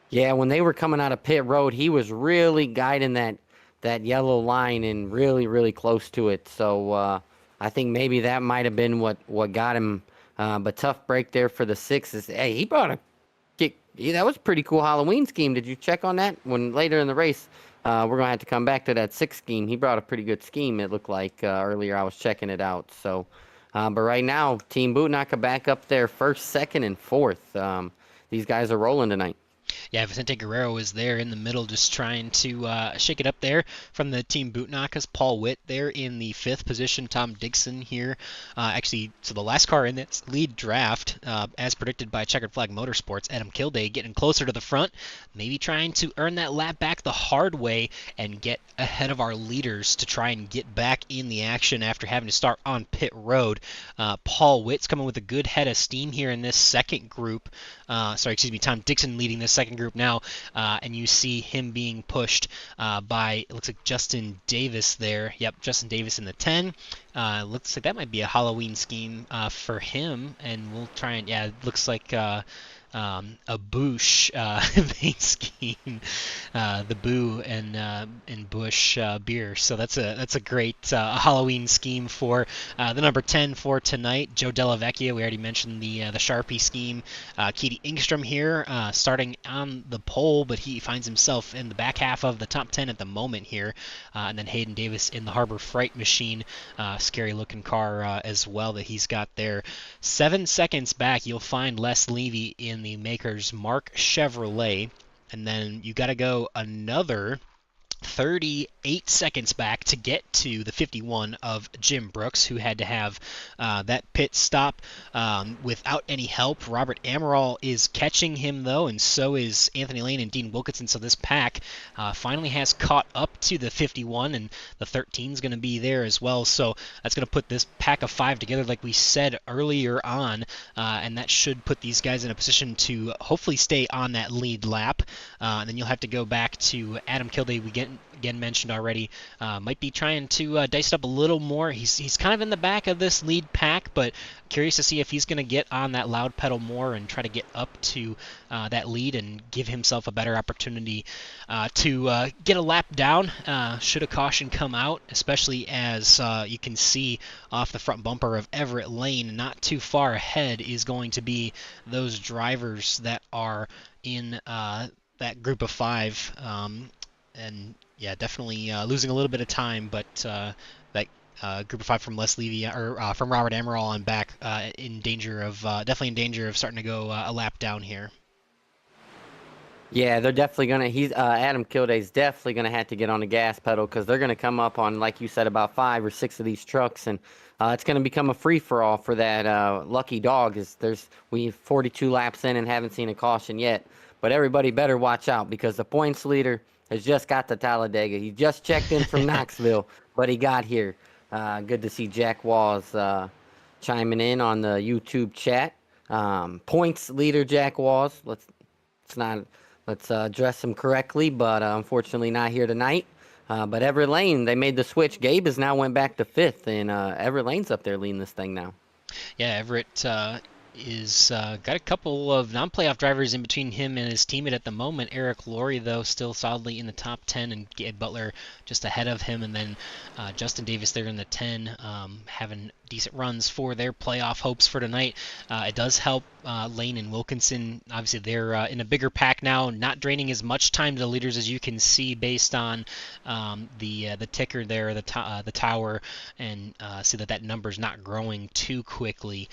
Yeah, when they were coming out of pit road, he was really guiding that yellow line and really, really close to it. So I think maybe that might have been what got him. But tough break there for the 6s. Hey, he brought a kick. Yeah, that was a pretty cool Halloween scheme. Did you check on that? When later in the race, we're going to have to come back to that 6 scheme. He brought a pretty good scheme, it looked like. Earlier I was checking it out. So, but right now, Team Bootnaka back up there 1st, 2nd, and 4th. These guys are rolling tonight. Yeah, Vicente Guerrero is there in the middle just trying to shake it up there from the Team Bootnakas. Paul Witt there in the 5th position. Tom Dixon here. Actually, so the last car in this lead draft, as predicted by Checkered Flag Motorsports, Adam Kilday getting closer to the front, maybe trying to earn that lap back the hard way and get ahead of our leaders to try and get back in the action after having to start on pit road. Paul Witt's coming with a good head of steam here in this second group. Tom Dixon leading this second group now, and you see him being pushed by, it looks like Justin Davis there. Yep, Justin Davis in the 10. Looks like that might be a Halloween scheme for him, and we'll try and, yeah, it looks like a Bush main scheme, the Boo and Bush beer. So that's a great Halloween scheme for the number 10 for tonight. Joe Delavecchia, we already mentioned the Sharpie scheme. Keedy Engstrom here, starting on the pole, but he finds himself in the back half of the top 10 at the moment here. And then Hayden Davis in the Harbor Freight Machine, scary looking car as well that he's got there. 7 seconds back, you'll find Les Levy in the Maker's Mark Chevrolet, and then you got to go another 38 seconds back to get to the 51 of Jim Brooks, who had to have that pit stop without any help. Robert Amaral is catching him, though, and so is Anthony Lane and Dean Wilkinson. So this pack finally has caught up to the 51, and the 13 is going to be there as well. So that's going to put this pack of 5 together, like we said earlier on, and that should put these guys in a position to hopefully stay on that lead lap. And then you'll have to go back to Adam Kilday. We again mentioned already, might be trying to dice it up a little more. He's kind of in the back of this lead pack, but curious to see if he's going to get on that loud pedal more and try to get up to that lead and give himself a better opportunity to get a lap down should a caution come out, especially as you can see off the front bumper of Everett Lane, not too far ahead is going to be those drivers that are in that group of 5, and yeah, definitely losing a little bit of time, but that group of 5 from Les Levy or from Robert Amaral on back in danger of definitely in danger of starting to go a lap down here. Yeah, they're definitely gonna. Adam Kilday's definitely gonna have to get on the gas pedal because they're gonna come up on, like you said, about 5 or 6 of these trucks, and it's gonna become a free for all for that lucky dog. We 42 laps in and haven't seen a caution yet, but everybody better watch out because the points leader has just got to Talladega. He just checked in from Knoxville, but he got here. Good to see Jack Walls chiming in on the YouTube chat. Points leader Jack Walls. Let's address him correctly, but unfortunately not here tonight. But Everett Lane, they made the switch. Gabe has now went back to 5th, and Everett Lane's up there leading this thing now. Yeah, Everett is got a couple of non-playoff drivers in between him and his teammate at the moment. Eric Laurie, though, still solidly in the top 10, and Gabe Butler just ahead of him, and then Justin Davis there in the 10, having decent runs for their playoff hopes for tonight. It does help Lane and Wilkinson. Obviously, they're in a bigger pack now, not draining as much time to the leaders as you can see based on the ticker there, the tower, and see that number's not growing too quickly.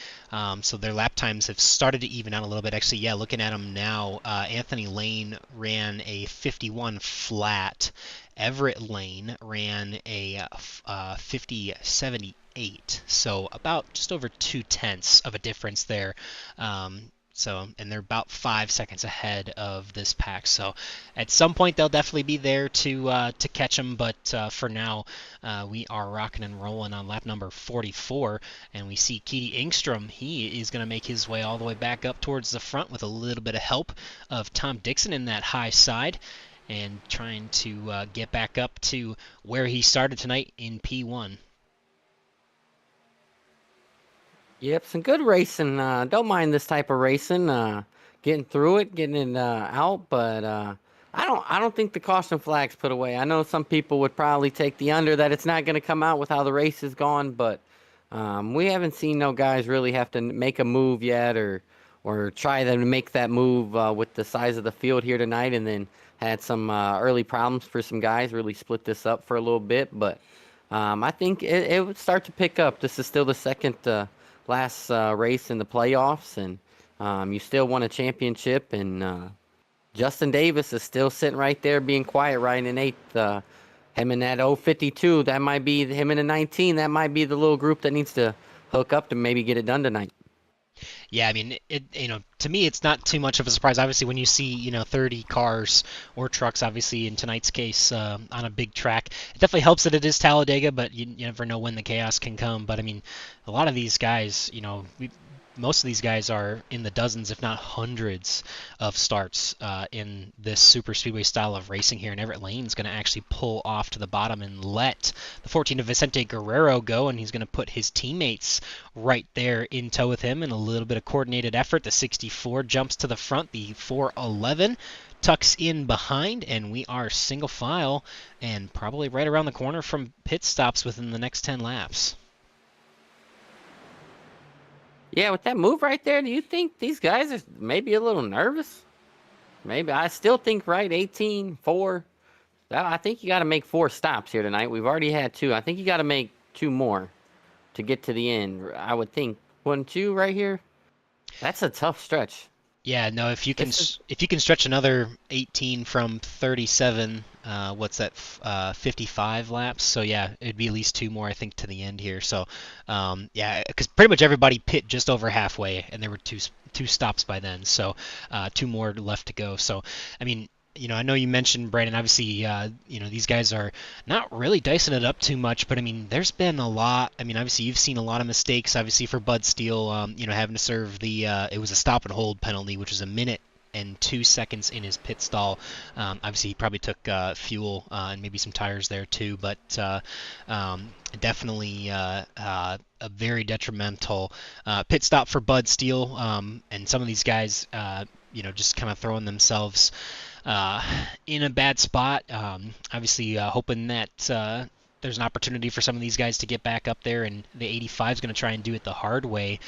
So their lap times have started to even out a little bit. Actually, yeah, looking at them now, Anthony Lane ran a 51 flat. Everett Lane ran a 50.78, so about just over 0.2 of a difference there. And they're about 5 seconds ahead of this pack. So at some point they'll definitely be there to catch them. But for now, we are rocking and rolling on lap number 44, and we see Keedy Engstrom. He is going to make his way all the way back up towards the front with a little bit of help of Tom Dixon in that high side, and trying to get back up to where he started tonight in P1. Yep, some good racing. Don't mind this type of racing. Getting through it, getting it out, but I don't think the caution flag's put away. I know some people would probably take the under that it's not going to come out with how the race is gone, but we haven't seen no guys really have to make a move yet, or try to make that move with the size of the field here tonight, and then had some early problems for some guys, really split this up for a little bit, but I think it would start to pick up. This is still the second last race in the playoffs, and you still won a championship, and Justin Davis is still sitting right there being quiet right in 8th. Him in that 052, that might be him in the 19, that might be the little group that needs to hook up to maybe get it done tonight. Yeah, I mean, to me, it's not too much of a surprise. Obviously, when you see, 30 cars or trucks, obviously in tonight's case, on a big track, it definitely helps that it is Talladega, but you never know when the chaos can come. But I mean, a lot of these guys, most of these guys are in the dozens, if not hundreds, of starts in this super speedway style of racing here. And Everett Lane's going to actually pull off to the bottom and let the 14 of Vicente Guerrero go, and he's going to put his teammates right there in tow with him in a little bit of coordinated effort. The 64 jumps to the front, the 411 tucks in behind, and we are single file and probably right around the corner from pit stops within the next 10 laps. Yeah, with that move right there, do you think these guys are maybe a little nervous? Maybe. I still think, right, 18-4. I think you got to make 4 stops here tonight. We've already had 2. I think you got to make 2 more to get to the end, I would think. Wouldn't you, right here? That's a tough stretch. Yeah, no, This is if you can stretch another 18 from 37, what's that, 55 laps? So yeah, it'd be at least two more, I think, to the end here. So, yeah, because pretty much everybody pit just over halfway, and there were two stops by then. So, two more left to go. So, I mean, I know you mentioned Brandon. Obviously, these guys are not really dicing it up too much, but I mean, there's been a lot. I mean, obviously, you've seen a lot of mistakes. Obviously, for Bud Steele, having to serve it was a stop and hold penalty, which was a minute and 2 seconds in his pit stall. Obviously, he probably took fuel and maybe some tires there too, but definitely a very detrimental pit stop for Bud Steele. And some of these guys, just kind of throwing themselves in a bad spot. Obviously, hoping that there's an opportunity for some of these guys to get back up there, and the 85 is going to try and do it the hard way,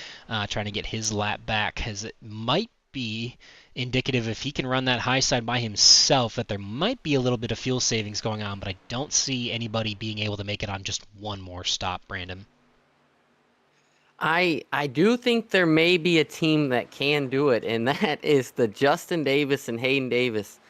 trying to get his lap back, as it might be indicative if he can run that high side by himself that there might be a little bit of fuel savings going on, but I don't see anybody being able to make it on just one more stop, Brandon. I do think there may be a team that can do it, and that is the Justin Davis and Hayden Davis.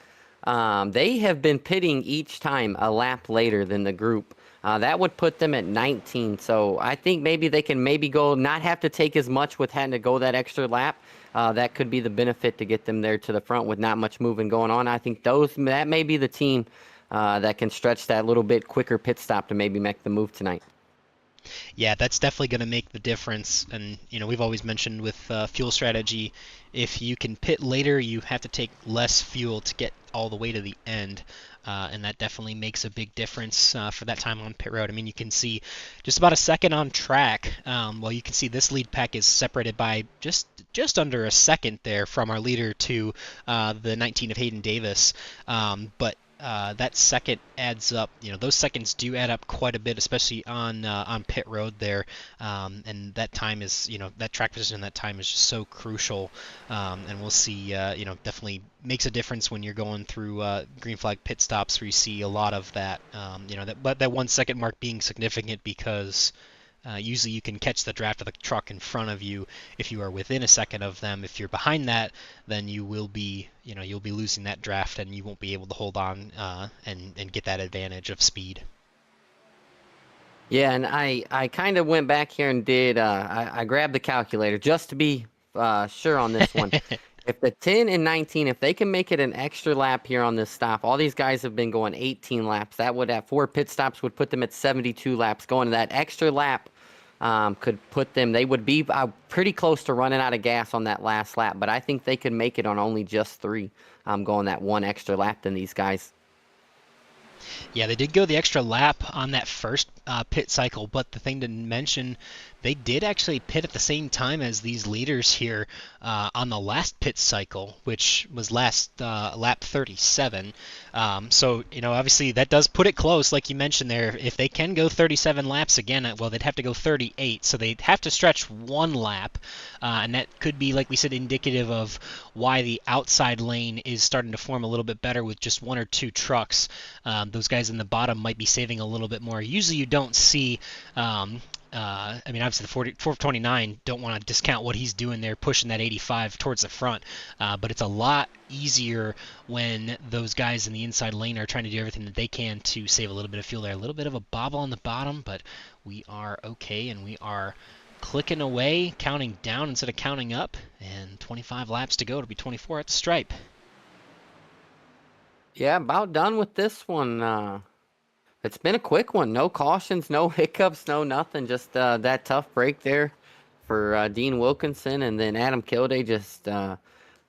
They have been pitting each time a lap later than the group. That would put them at 19. So I think maybe they can go, not have to take as much with having to go that extra lap. That could be the benefit to get them there to the front with not much moving going on. I think that may be the team that can stretch that little bit quicker pit stop to maybe make the move tonight. Yeah, that's definitely going to make the difference. And we've always mentioned with fuel strategy, if you can pit later, you have to take less fuel to get all the way to the end. And that definitely makes a big difference for that time on pit road. I mean, you can see just about a second on track. Well, you can see this lead pack is separated by just under a second there from our leader to the 19 of Hayden Davis. But that second adds up. Those seconds do add up quite a bit, especially on pit road there. And that time is, that track position, that time is just so crucial. And we'll see, definitely makes a difference when you're going through green flag pit stops where you see a lot of that. But that 1 second mark being significant because usually you can catch the draft of the truck in front of you if you are within a second of them. If you're behind that, then you will be, you'll be losing that draft and you won't be able to hold on and get that advantage of speed. Yeah, and I kind of went back here and did, I grabbed the calculator just to be sure on this one. If the 10 and 19, if they can make it an extra lap here on this stop, all these guys have been going 18 laps. That would have 4 pit stops would put them at 72 laps. Going to that extra lap could put them, they would be pretty close to running out of gas on that last lap. But I think they could make it on only just 3 going that 1 extra lap than these guys. Yeah, they did go the extra lap on that first pit cycle, but the thing to mention, they did actually pit at the same time as these leaders here on the last pit cycle, which was last lap 37. So, obviously that does put it close, like you mentioned there. If they can go 37 laps again, well, they'd have to go 38, so they'd have to stretch 1 lap, and that could be, like we said, indicative of why the outside lane is starting to form a little bit better with just 1 or 2 trucks. Those guys in the bottom might be saving a little bit more. Usually you don't see, obviously the 429 don't want to discount what he's doing there, pushing that 85 towards the front, but it's a lot easier when those guys in the inside lane are trying to do everything that they can to save a little bit of fuel there. A little bit of a bobble on the bottom, but we are okay, and we are clicking away, counting down instead of counting up, and 25 laps to go to be 24 at the stripe. Yeah, about done with this one. It's been a quick one. No cautions, no hiccups, no nothing. Just that tough break there for Dean Wilkinson. And then Adam Kilday just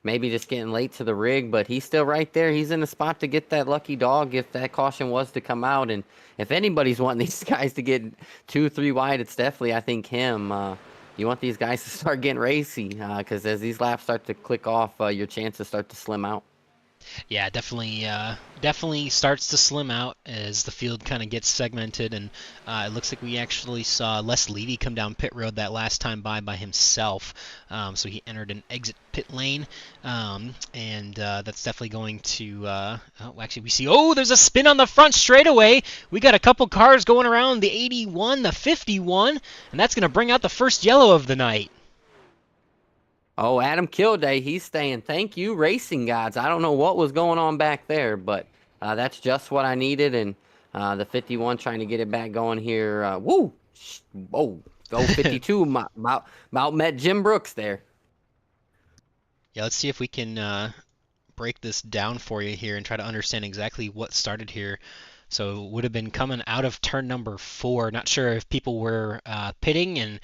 maybe just getting late to the rig. But he's still right there. He's in the spot to get that lucky dog if that caution was to come out. And if anybody's wanting these guys to get 2-3 wide, it's definitely, I think, him. You want these guys to start getting racy because as these laps start to click off, your chances start to slim out. Yeah, definitely starts to slim out as the field kind of gets segmented, and it looks like we actually saw Les Levy come down pit road that last time by himself. So he entered an exit pit lane, and that's definitely going to. Actually, we see. Oh, there's a spin on the front straightaway. We got a couple cars going around the 81, the 51, and that's going to bring out the first yellow of the night. Oh, Adam Kilday, he's saying thank you, racing gods. I don't know what was going on back there, but that's just what I needed. And the 51 trying to get it back going here. Woo! Oh, go 52. About met Jim Brooks there. Yeah, let's see if we can break this down for you here and try to understand exactly what started here. So would have been coming out of turn number 4. Not sure if people were pitting and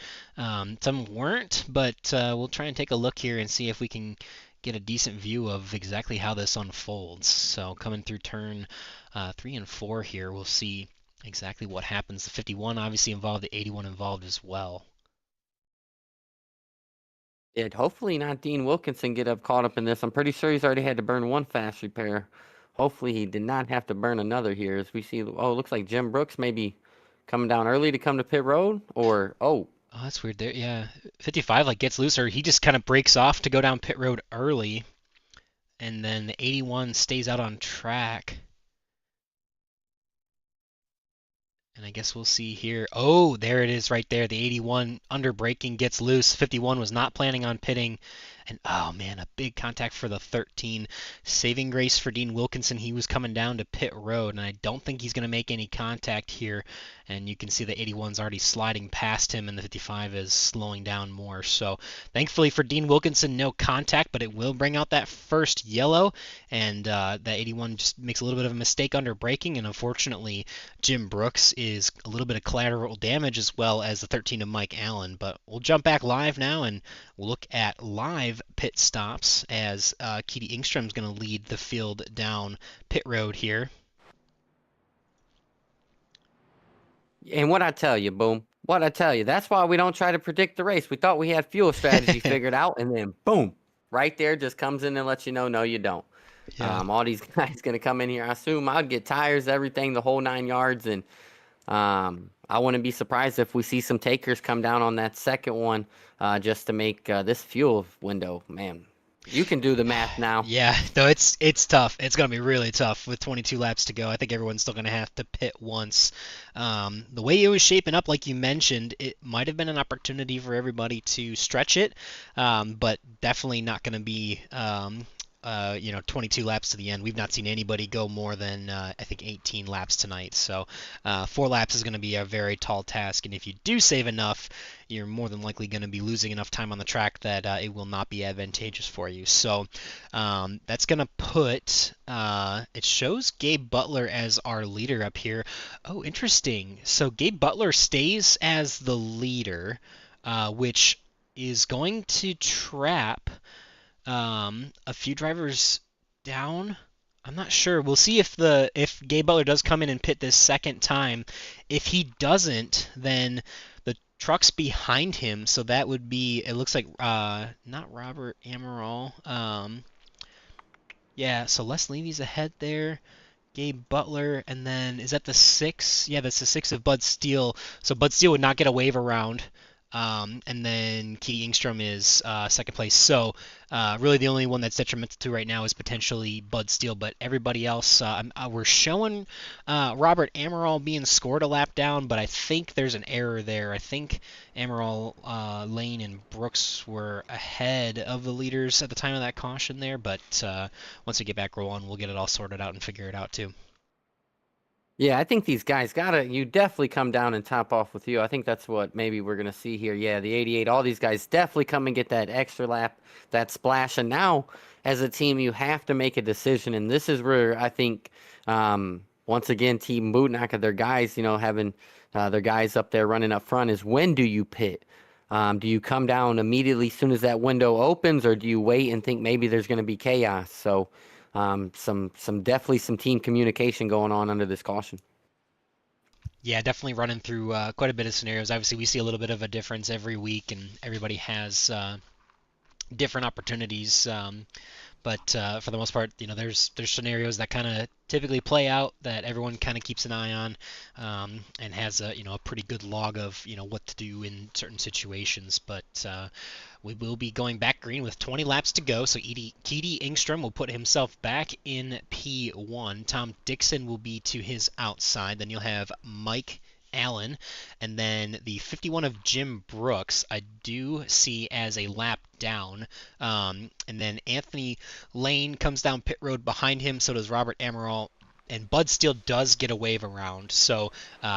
some weren't, but we'll try and take a look here and see if we can get a decent view of exactly how this unfolds. So coming through turn 3 and 4 here, we'll see exactly what happens. The 51 obviously involved, the 81 involved as well. Yeah, hopefully not Dean Wilkinson get up caught up in this. I'm pretty sure he's already had to burn one fast repair. Hopefully he did not have to burn another here. As we see, oh, it looks like Jim Brooks maybe coming down early to come to pit road, or Oh, that's weird there. Yeah, 55 like gets loose, or he just kind of breaks off to go down pit road early, and then the 81 stays out on track. And I guess we'll see here. Oh, there it is right there. The 81 under braking gets loose. 51 was not planning on pitting. And oh man, a big contact for the 13. Saving grace for Dean Wilkinson. He was coming down to pit road, and I don't think he's going to make any contact here. And you can see the 81's already sliding past him, and the 55 is slowing down more. So thankfully for Dean Wilkinson, no contact, but it will bring out that first yellow. And that 81 just makes a little bit of a mistake under braking, and unfortunately, Jim Brooks is a little bit of collateral damage as well as the 13 of Mike Allen. But we'll jump back live now and we'll look at live pit stops as Keedy Ingstrom's going to lead the field down pit road here. and what I tell you, boom. What I tell you. That's why we don't try to predict the race. We thought we had fuel strategy figured out, and then boom, right there just comes in and lets you know, no, you don't. Yeah. All these guys gonna come in here. I assume I'd get tires, everything, the whole 9 yards, and I wouldn't be surprised if we see some takers come down on that second one, just to make this fuel window. Man, you can do the math now. Yeah, though it's tough. It's going to be really tough with 22 laps to go. I think everyone's still going to have to pit once. The way it was shaping up, like you mentioned, it might have been an opportunity for everybody to stretch it, but definitely not going to be 22 laps to the end. We've not seen anybody go more than I think 18 laps tonight. So 4 laps is going to be a very tall task. And if you do save enough, you're more than likely going to be losing enough time on the track that it will not be advantageous for you. So that's going to put, it shows Gabe Butler as our leader up here. Oh, interesting. So Gabe Butler stays as the leader, which is going to trap a few drivers down. I'm not sure. We'll see if Gabe Butler does come in and pit this second time. If he doesn't, then the truck's behind him, so that would be, it looks like not Robert Amaral. Yeah, so Les Levy's ahead there. Gabe Butler, and then is that the 6? Yeah, that's the 6 of Bud Steele. So Bud Steele would not get a wave around. And then Keedy Ingstrom is second place. So really the only one that's detrimental to right now is potentially Bud Steele, but everybody else, we're showing Robert Amaral being scored a lap down, but I think there's an error there. I think Amaral, Lane, and Brooks were ahead of the leaders at the time of that caution there, but once we get back rolling, we'll get it all sorted out and figure it out too. Yeah, I think these guys you definitely come down and top off with you. I think that's what maybe we're going to see here. Yeah, the 88, all these guys definitely come and get that extra lap, that splash. And now, as a team, you have to make a decision. And this is where I think, once again, Team Bootnacker, their guys, having their guys up there running up front, is when do you pit? Do you come down immediately as soon as that window opens, or do you wait and think maybe there's going to be chaos? So definitely some team communication going on under this caution. Yeah, definitely running through quite a bit of scenarios. Obviously, we see a little bit of a difference every week, and everybody has different opportunities. But for the most part, there's scenarios that kind of typically play out that everyone kind of keeps an eye on, and has a pretty good log of what to do in certain situations. But we will be going back green with 20 laps to go. So Keedy Ingstrom will put himself back in P1. Tom Dixon will be to his outside. Then you'll have Mike Allen. And then the 51 of Jim Brooks, I do see as a lap down. And then Anthony Lane comes down pit road behind him, so does Robert Amaral. And Bud Steele does get a wave around, so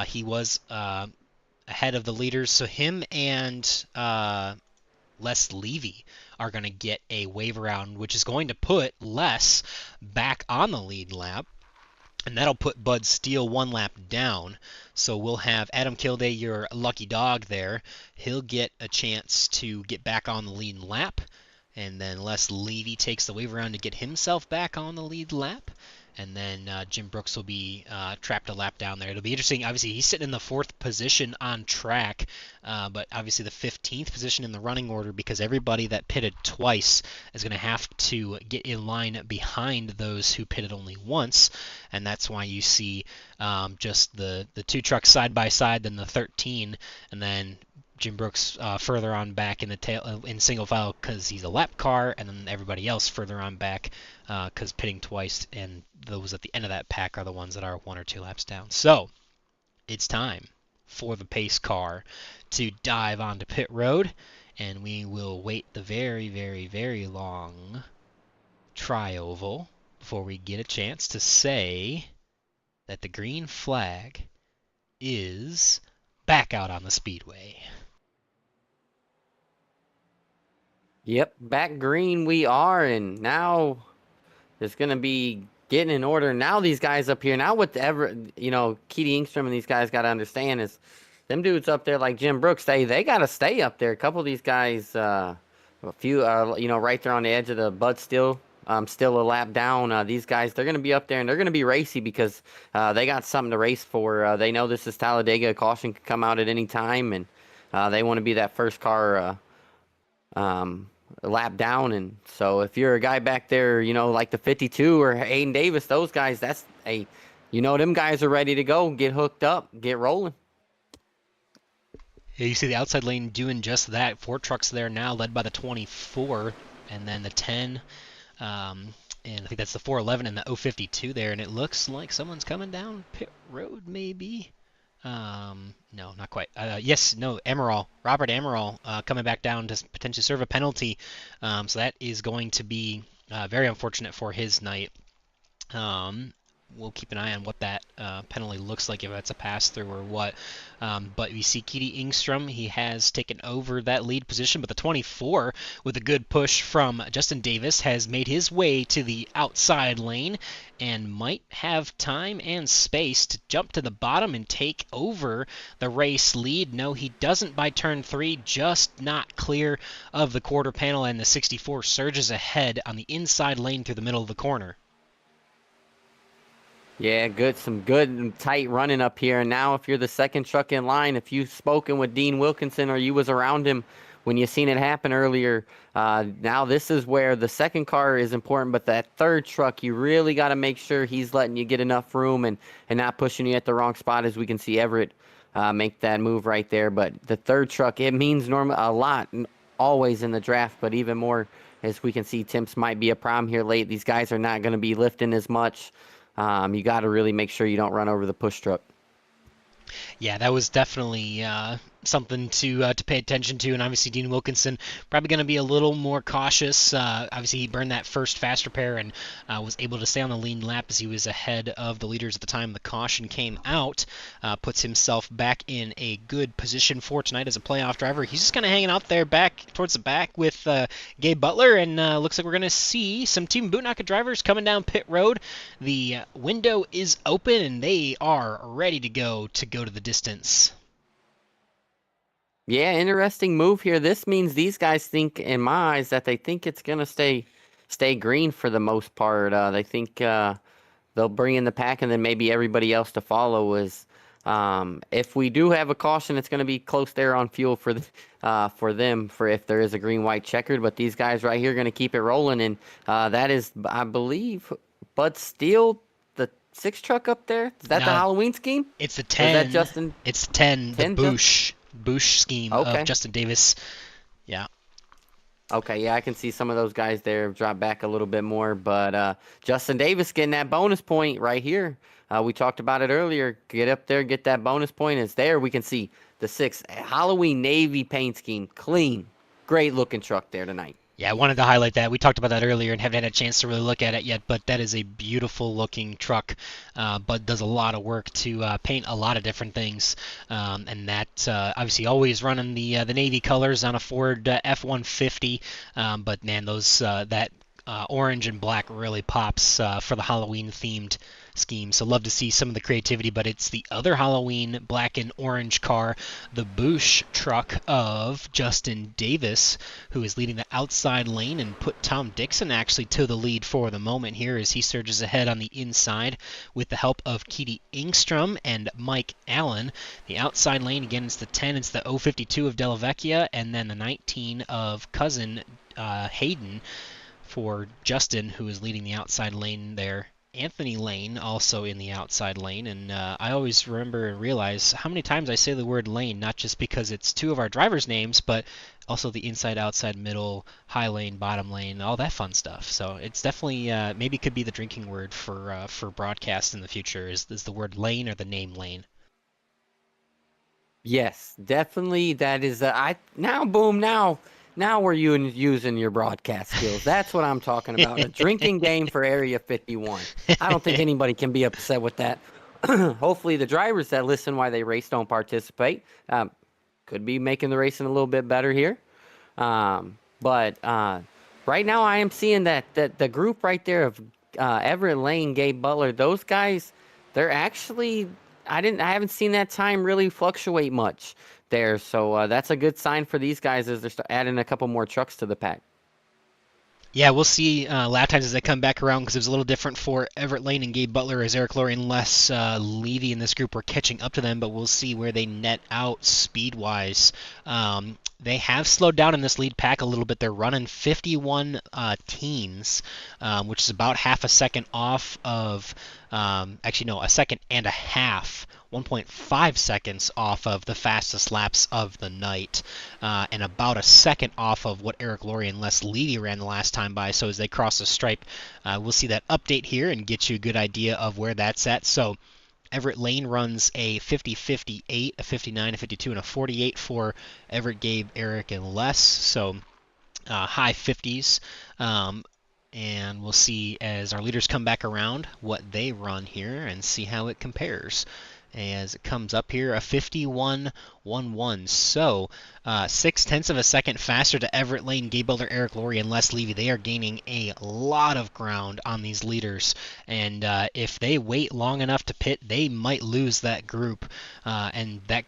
he was ahead of the leaders. So him and Les Levy are going to get a wave around, which is going to put Les back on the lead lap. And that'll put Bud Steele one lap down. So we'll have Adam Kilday, your lucky dog there. He'll get a chance to get back on the lead lap. And then Les Levy takes the wave around to get himself back on the lead lap. And then Jim Brooks will be trapped a lap down there. It'll be interesting. Obviously, he's sitting in the 4th position on track, but obviously the 15th position in the running order, because everybody that pitted twice is going to have to get in line behind those who pitted only once. And that's why you see just the 2 trucks side by side, then the 13, and then Jim Brooks further on back in the tail in single file because he's a lap car, and then everybody else further on back because pitting twice, and those at the end of that pack are the ones that are 1 or 2 laps down. So it's time for the pace car to dive onto pit road, and we will wait the very, very, very long tri-oval before we get a chance to say that the green flag is back out on the speedway. Yep, back green we are, and now there's going to be getting in order. Now these guys up here, now whatever, Keedy Engstrom and these guys got to understand is them dudes up there like Jim Brooks, they got to stay up there. A couple of these guys, a few are, right there on the edge of the Bud still a lap down. These guys, they're going to be up there, and they're going to be racy because they got something to race for. They know this is Talladega. A caution could come out at any time, and they want to be that first car lap down. And so if you're a guy back there, like the 52 or Aiden Davis, those guys, that's them guys are ready to go, get hooked up, get rolling. Yeah, you see the outside lane doing just that. 4 trucks there now, led by the 24, and then the 10, and I think that's the 411 and the 052 there, and it looks like someone's coming down pit road, maybe. No, not quite. Robert Amaral coming back down to potentially serve a penalty. So that is going to be very unfortunate for his night. We'll keep an eye on what that penalty looks like, if that's a pass-through or what. But we see Keedy Engstrom. He has taken over that lead position, but the 24, with a good push from Justin Davis, has made his way to the outside lane and might have time and space to jump to the bottom and take over the race lead. No, he doesn't by turn 3, just not clear of the quarter panel, and the 64 surges ahead on the inside lane through the middle of the corner. Yeah, some good and tight running up here. And now if you're the second truck in line, if you've spoken with Dean Wilkinson or you was around him when you seen it happen earlier, now this is where the second car is important, but that third truck, you really got to make sure he's letting you get enough room and not pushing you at the wrong spot, as we can see Everett make that move right there. But the third truck, it means a lot, always in the draft, but even more as we can see temps might be a problem here late. These guys are not going to be lifting as much. You got to really make sure you don't run over the push truck. Yeah, that was definitely something to pay attention to, and obviously Dean Wilkinson probably going to be a little more cautious. Obviously he burned that first fast repair and was able to stay on the lean lap as he was ahead of the leaders at the time the caution came out. Puts himself back in a good position for tonight as a playoff driver. He's just kind of hanging out there back towards the back with Gabe Butler, and looks like we're going to see some Team Bootnacker drivers coming down pit road. The window is open and they are ready to go to the distance. Yeah, interesting move here. This means these guys think, in my eyes, that they think it's going to stay green for the most part. They think they'll bring in the pack and then maybe everybody else to follow. If we do have a caution, it's going to be close there on fuel for them for if there is a green-white checkered. But these guys right here are going to keep it rolling, and that is, I believe, Bud Steele, the 6 truck up there. Is that the Halloween scheme? It's the 10. Is that Justin? It's 10, the Bush scheme of Justin Davis. Yeah. Okay, yeah, I can see some of those guys there drop back a little bit more, but Justin Davis getting that bonus point right here. We talked about it earlier. Get up there, get that bonus point. It's there. We can see the 6 Halloween navy paint scheme, clean, great looking truck there tonight. Yeah, I wanted to highlight that. We talked about that earlier and haven't had a chance to really look at it yet, but that is a beautiful looking truck. Bud does a lot of work to paint a lot of different things, and that obviously always running the navy colors on a Ford F-150. But man, those that orange and black really pops for the Halloween themed scheme. So love to see some of the creativity, but it's the other Halloween black and orange car, the Bush truck of Justin Davis, who is leading the outside lane and put Tom Dixon actually to the lead for the moment here as he surges ahead on the inside with the help of Keedy Engstrom and Mike Allen. The outside lane, again, it's the 10, it's the 052 of Della Vecchia, and then the 19 of Cousin Hayden for Justin, who is leading the outside lane there. Anthony Lane also in the outside lane, and I always remember and realize how many times I say the word lane, not just because it's 2 of our drivers' names, but also the inside, outside, middle, high lane, bottom lane, all that fun stuff. So it's definitely maybe could be the drinking word for broadcast in the future is the word lane or the name lane. Yes, definitely. That is now we're using your broadcast skills. That's what I'm talking about. A drinking game for Area 51. I don't think anybody can be upset with that. Hopefully the drivers that listen while they race don't participate. Could be making the racing a little bit better here. But right now I am seeing that the group right there of Everett Lane, Gabe Butler, those guys, they're actually I haven't seen that time really fluctuate much there. So that's a good sign for these guys as they're adding a couple more trucks to the pack. Yeah, we'll see lap times as they come back around because it was a little different for Everett Lane and Gabe Butler as Eric Laurie and Les Levy in this group were catching up to them, but we'll see where they net out speed-wise. They have slowed down in this lead pack a little bit. They're running 51 teens, which is about half a second off of, actually no, a second and a half, 1.5 seconds off of the fastest laps of the night, and about a second off of what Eric Laurie and Les Levy ran the last time by. So as they cross the stripe, we'll see that update here and get you a good idea of where that's at. So Everett Lane runs a 50-58, a 59, a 52, and a 48 for Everett, Gabe, Eric, and Les. So high 50s. And we'll see as our leaders come back around what they run here and see how it compares. As it comes up here, a 51.11. So 0.6 of a second faster to Everett Lane, Gabe Butler, Eric Laurie, and Les Levy. They are gaining a lot of ground on these leaders. And if they wait long enough to pit, they might lose that group. And that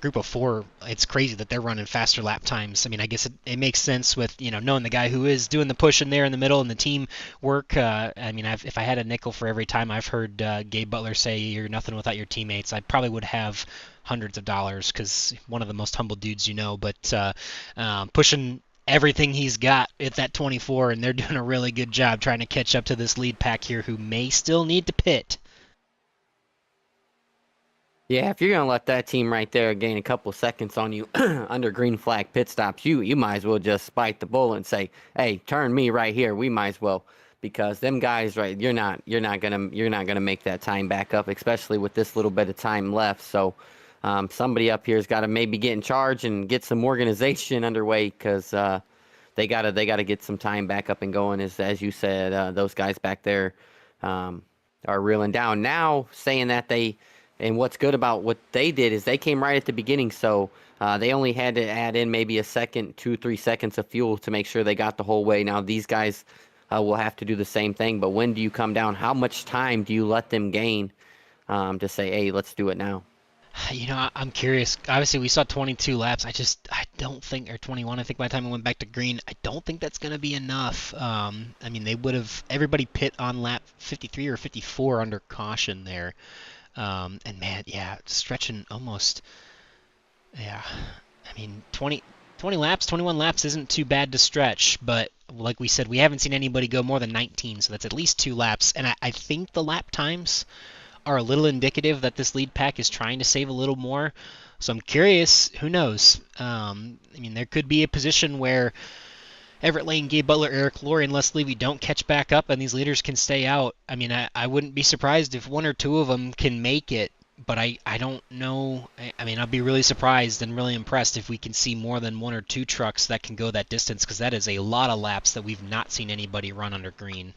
group of 4, it's crazy that they're running faster lap times. I mean, I guess it makes sense with, knowing the guy who is doing the push in there in the middle and the team work. I mean, if I had a nickel for every time I've heard Gabe Butler say you're nothing without your teammates, I probably would have hundreds of dollars because one of the most humble dudes but pushing everything he's got at that 24, and they're doing a really good job trying to catch up to this lead pack here who may still need to pit. Yeah, if you're going to let that team right there gain a couple seconds on you under green flag pit stops, you might as well just bite the bullet and say, "Hey, turn me right here." We might as well, because them guys, right, you're not gonna make that time back up, especially with this little bit of time left. So somebody up here's got to maybe get in charge and get some organization underway, because they gotta get some time back up and going. As you said, those guys back there are reeling down now, saying that and what's good about what they did is they came right at the beginning, so they only had to add in maybe a second, 2-3 seconds of fuel to make sure they got the whole way. Now these guys will have to do the same thing, but when do you come down? How much time do you let them gain to say, "Hey, let's do it now"? I'm curious. Obviously, we saw 22 laps. I don't think, or 21, I think by the time we went back to green, I don't think that's going to be enough. I mean, they would have, everybody pit on lap 53 or 54 under caution there. And man, yeah, stretching almost, yeah, I mean, 21 laps isn't too bad to stretch, but like we said, we haven't seen anybody go more than 19, so that's at least 2 laps, and I think the lap times are a little indicative that this lead pack is trying to save a little more, so I'm curious, who knows? I mean, there could be a position where Everett Lane, Gabe Butler, Eric Laurie, and Les Levy don't catch back up and these leaders can stay out, I mean, I wouldn't be surprised if one or two of them can make it, but I don't know. I mean, I'll be really surprised and really impressed if we can see more than one or two trucks that can go that distance, because that is a lot of laps that we've not seen anybody run under green.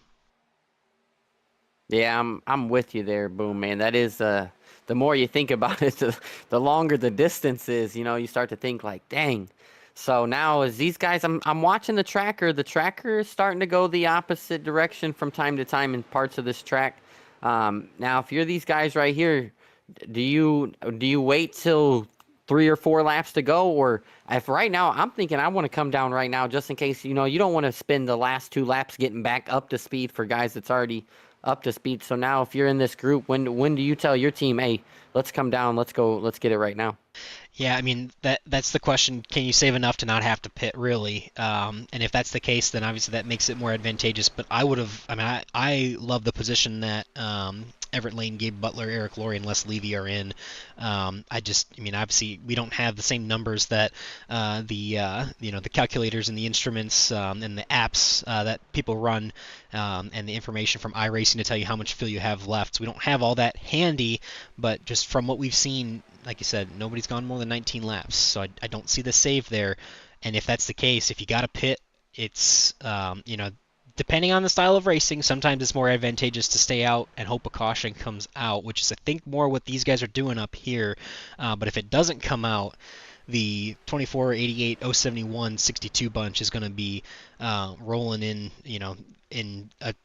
Yeah, I'm with you there, Boom, man. That is the more you think about it, the longer the distance is. You know, you start to think like, dang. So now as these guys, I'm watching the tracker. The tracker is starting to go the opposite direction from time to time in parts of this track. Now, if you're these guys right here, do you wait till 3 or 4 laps to go, or if right now I'm thinking I want to come down right now just in case, you know, you don't want to spend the last 2 laps getting back up to speed for guys that's already up to speed. So now if you're in this group, when do you tell your team, hey, let's come down, let's go, let's get it right now? Yeah, I mean that's the question. Can you save enough to not have to pit, really? And if that's the case, then obviously that makes it more advantageous. But I would have. I mean, I love the position that Everett Lane, Gabe Butler, Eric Laurie, and Les Levy are in. I mean, obviously we don't have the same numbers that the calculators and the instruments and the apps that people run and the information from iRacing to tell you how much fuel you have left. So we don't have all that handy, but just from what we've seen, like you said, nobody's gone more than 19 laps, so I don't see the save there. And if that's the case, if you got to pit, it's depending on the style of racing, sometimes it's more advantageous to stay out and hope a caution comes out, which is I think more what these guys are doing up here. But if it doesn't come out, the 24, 88, 071, 62 bunch is going to be rolling in,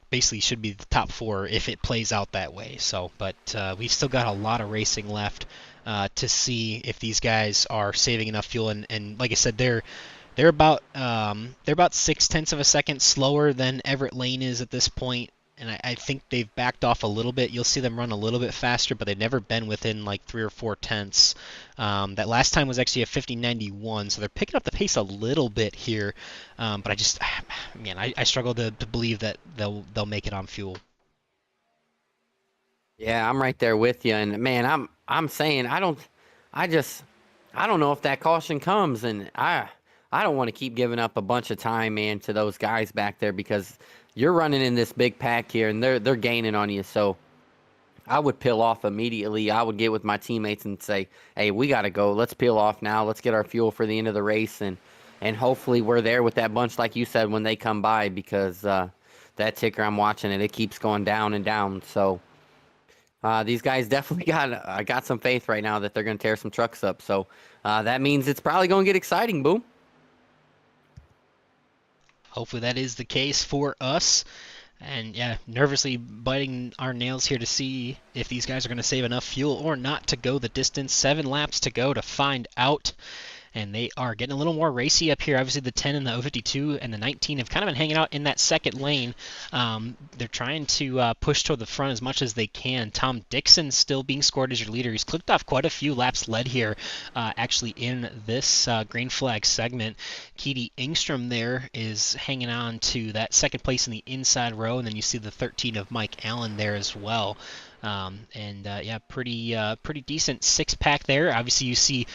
basically should be the top 4 if it plays out that way. So, but we've still got a lot of racing left to see if these guys are saving enough fuel. And like I said, they're about 0.6 of a second slower than Everett Lane is at this point, and I think they've backed off a little bit. You'll see them run a little bit faster, but they've never been within like 3 or 4 tenths. That last time was actually a 50.91, so they're picking up the pace a little bit here. But I struggle to believe that they'll make it on fuel. Yeah, I'm right there with you, and man, I'm saying I don't know if that caution comes, and I don't want to keep giving up a bunch of time, man, to those guys back there because you're running in this big pack here and they're gaining on you. So I would peel off immediately. I would get with my teammates and say, hey, we got to go. Let's peel off now. Let's get our fuel for the end of the race. And hopefully we're there with that bunch, like you said, when they come by, because that ticker, I'm watching it. It keeps going down and down. So these guys definitely got some faith right now that they're going to tear some trucks up. So that means it's probably going to get exciting, Boom. Hopefully that is the case for us. And yeah, nervously biting our nails here to see if these guys are going to save enough fuel or not to go the distance. 7 laps to go to find out. And they are getting a little more racy up here. Obviously, the 10 and the 052 and the 19 have kind of been hanging out in that second lane. They're trying to push toward the front as much as they can. Tom Dixon still being scored as your leader. He's clicked off quite a few laps led here, actually, in this green flag segment. Keedy Engstrom there is hanging on to that second place in the inside row, and then you see the 13 of Mike Allen there as well. Pretty decent 6-pack there. Obviously, you see,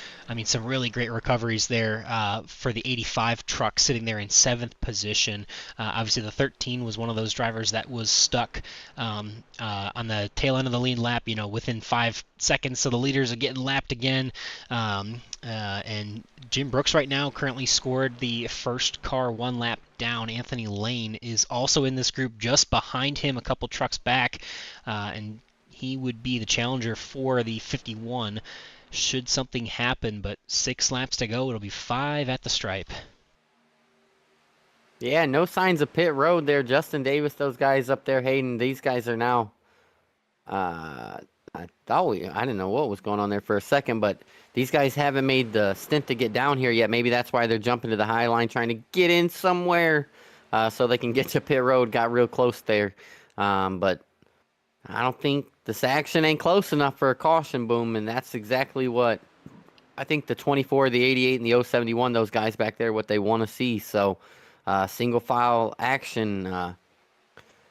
some really great recoveries there for the 85 truck sitting there in 7th position. Obviously, the 13 was one of those drivers that was stuck on the tail end of the lead lap, within 5 seconds, so the leaders are getting lapped again. And Jim Brooks right now currently scored the first car 1 lap down. Anthony Lane is also in this group just behind him, a couple trucks back, and he would be the challenger for the 51 should something happen, but 6 laps to go. It'll be 5 at the stripe. Yeah, no signs of pit road there. Justin Davis, those guys up there, Hayden, these guys are now, I didn't know what was going on there for a second, but these guys haven't made the stint to get down here yet. Maybe that's why they're jumping to the high line, trying to get in somewhere so they can get to pit road. Got real close there, but I don't think this action ain't close enough for a caution, Boom, and that's exactly what I think the 24, the 88, and the 071, those guys back there, what they want to see. So single file action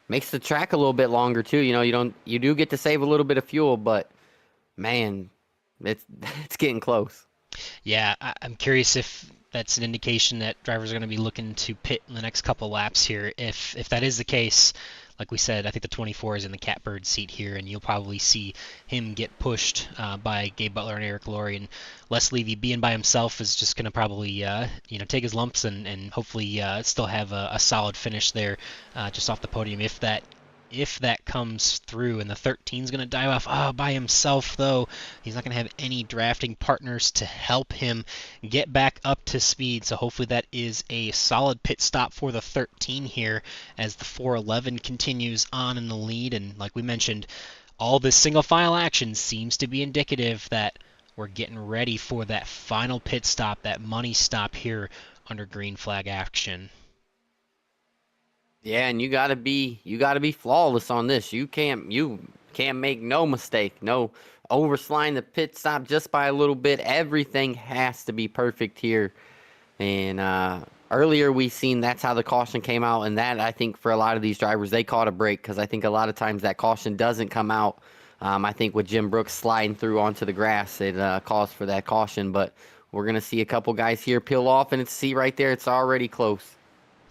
makes the track a little bit longer too. You do get to save a little bit of fuel, but man, it's getting close. Yeah, I'm curious if that's an indication that drivers are going to be looking to pit in the next couple laps here. If that is the case, like we said, I think the 24 is in the catbird seat here, and you'll probably see him get pushed by Gabe Butler and Eric Laurie, and Les Levy being by himself is just going to probably take his lumps and hopefully still have a solid finish there just off the podium if that comes through. And the 13 is going to dive off by himself, though. He's not going to have any drafting partners to help him get back up to speed. So hopefully that is a solid pit stop for the 13 here as the 411 continues on in the lead. And like we mentioned, all this single file action seems to be indicative that we're getting ready for that final pit stop, that money stop here under green flag action. Yeah, and you gotta be flawless on this. You can't make no mistake, no oversliding the pit stop just by a little bit. Everything has to be perfect here. And earlier we seen that's how the caution came out, and that I think for a lot of these drivers they caught a break because I think a lot of times that caution doesn't come out. I think with Jim Brooks sliding through onto the grass, it caused for that caution. But we're gonna see a couple guys here peel off, and see right there, it's already close.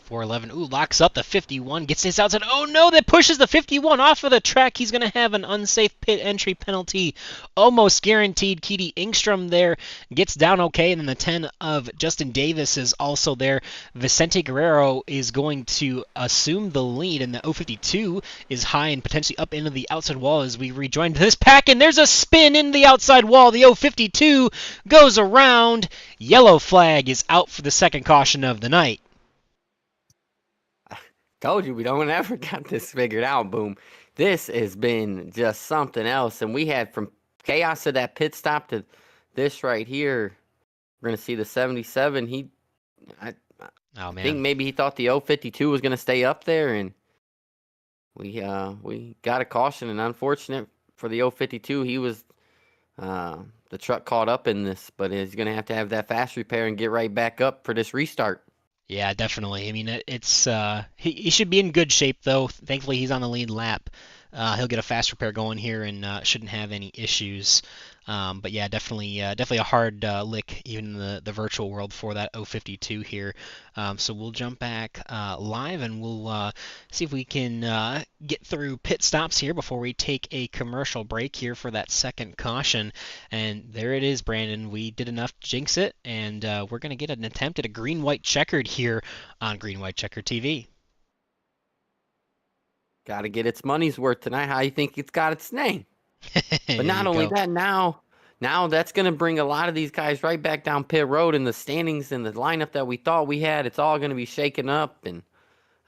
411, ooh, locks up the 51, gets this outside. Oh no, that pushes the 51 off of the track. He's going to have an unsafe pit entry penalty. Almost guaranteed. Keedy Engstrom there gets down okay, and then the 10 of Justin Davis is also there. Vicente Guerrero is going to assume the lead, and the 052 is high and potentially up into the outside wall as we rejoin this pack, and there's a spin in the outside wall. The 052 goes around. Yellow flag is out for the second caution of the night. Told you we don't ever got this figured out, Boom. This has been just something else. And we had from chaos to that pit stop to this right here. We're going to see the 77. I think maybe he thought the 052 was going to stay up there. And we got a caution. And unfortunate for the 052, he was the truck caught up in this. But he's going to have that fast repair and get right back up for this restart. Yeah, definitely. I mean, it's he should be in good shape though. Thankfully, he's on the lead lap. He'll get a fast repair going here and shouldn't have any issues. But yeah, definitely a hard lick even in the virtual world for that 052 here. So we'll jump back live and we'll see if we can get through pit stops here before we take a commercial break here for that second caution. And there it is, Brandon. We did enough to jinx it, and we're going to get an attempt at a green-white checkered here on Green-White Checker TV. Got to get its money's worth tonight. How you think it's got its name? But not only that, now that's going to bring a lot of these guys right back down pit road in the standings and the lineup that we thought we had. It's all going to be shaken up. And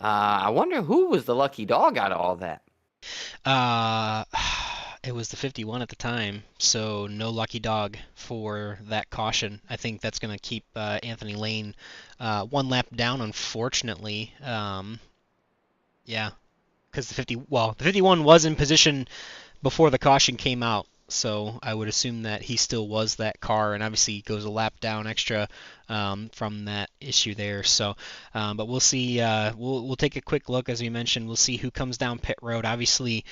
I wonder who was the lucky dog out of all that. It was the 51 at the time, so no lucky dog for that caution. I think that's going to keep Anthony Lane one lap down, unfortunately. Yeah, because the 51 was in position before the caution came out, so I would assume that he still was that car, and obviously goes a lap down extra from that issue there. So, but we'll see. We'll take a quick look, as we mentioned. We'll see who comes down pit road. Obviously,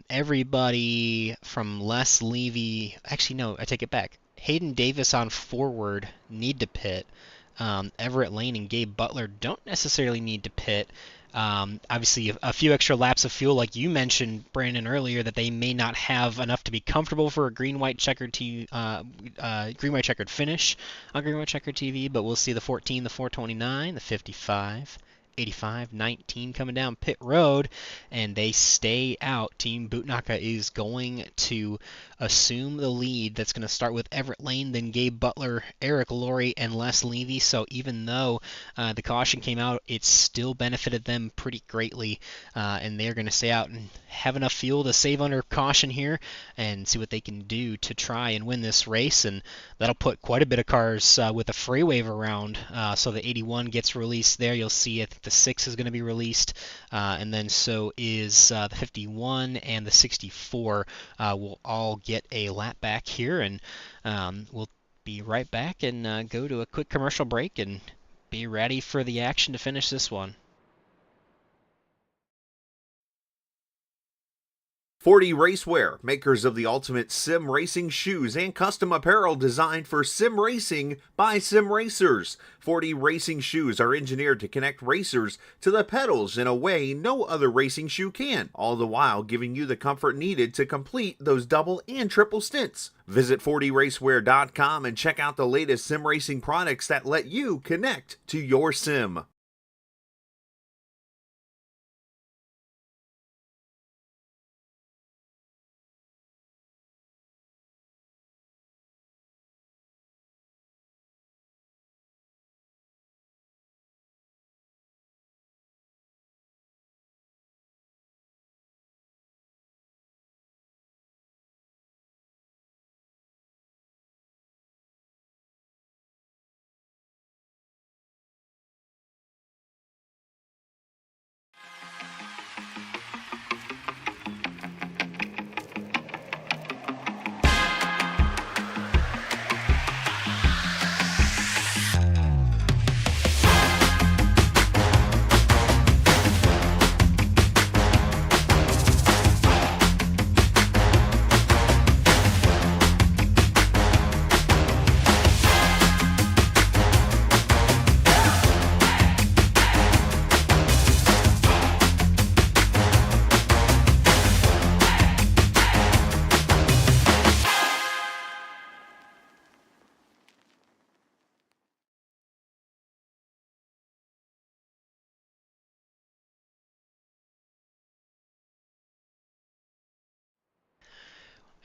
everybody from Les Levy. Actually, no, I take it back. Hayden Davis on forward need to pit. Everett Lane and Gabe Butler don't necessarily need to pit. Obviously, a few extra laps of fuel, like you mentioned, Brandon, earlier, that they may not have enough to be comfortable for a green-white checkered green-white checkered finish on green-white checkered TV. But we'll see the 14, the 429, the 55, 85, 19 coming down pit road, and they stay out. Team Bootnaka is going to assume the lead. That's going to start with Everett Lane, then Gabe Butler, Eric Laurie, and Les Levy. So even though the caution came out, it still benefited them pretty greatly, and they're going to stay out and have enough fuel to save under caution here and see what they can do to try and win this race. And that'll put quite a bit of cars with a free wave around. So the 81 gets released there. You'll see, I think the 6 is going to be released, and then so is the 51 and the 64 will all get a lap back here, and we'll be right back and go to a quick commercial break and be ready for the action to finish this one. 40 Racewear, makers of the ultimate sim racing shoes and custom apparel designed for sim racing by sim racers. 40 racing shoes are engineered to connect racers to the pedals in a way no other racing shoe can, all the while giving you the comfort needed to complete those double and triple stints. Visit 40racewear.com and check out the latest sim racing products that let you connect to your sim.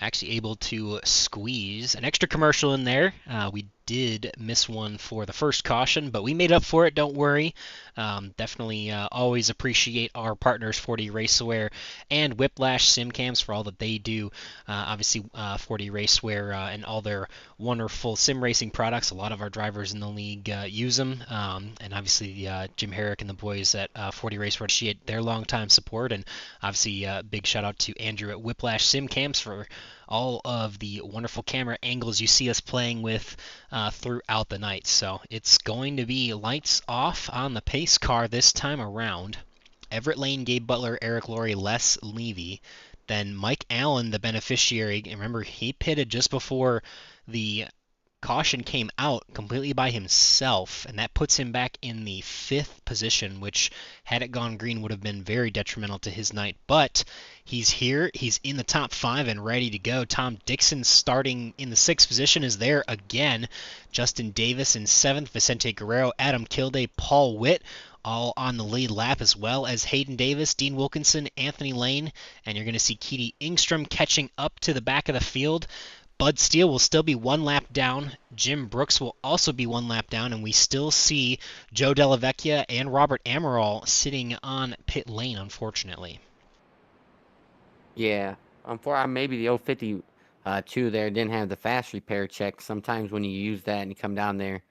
Actually able to squeeze an extra commercial in there. We did miss one for the first caution, but we made up for it, don't worry. Definitely always appreciate our partners 40 Racewear and Whiplash Simcams for all that they do. Obviously 40 Racewear and all their wonderful sim racing products. A lot of our drivers in the league use them, and obviously Jim Herrick and the boys at 40 Racewear appreciate their longtime support, and obviously big shout out to Andrew at Whiplash Simcams for all of the wonderful camera angles you see us playing with throughout the night. So it's going to be lights off on the pace car this time around. Everett Lane, Gabe Butler, Eric Laurie, Les Levy. Then Mike Allen, the beneficiary. Remember, he pitted just before the caution came out completely by himself, and that puts him back in the 5th position, which, had it gone green, would have been very detrimental to his night. But he's here, he's in the top 5 and ready to go. Tom Dixon, starting in the 6th position, is there again. Justin Davis in 7th, Vicente Guerrero, Adam Kilday, Paul Witt, all on the lead lap, as well as Hayden Davis, Dean Wilkinson, Anthony Lane, and you're going to see Keedy Ingstrom catching up to the back of the field. Bud Steele will still be 1 lap down. Jim Brooks will also be 1 lap down, and we still see Joe Della Vecchia and Robert Amaral sitting on pit lane, unfortunately. Yeah, maybe the 052 there didn't have the fast repair check. Sometimes when you use that and you come down there,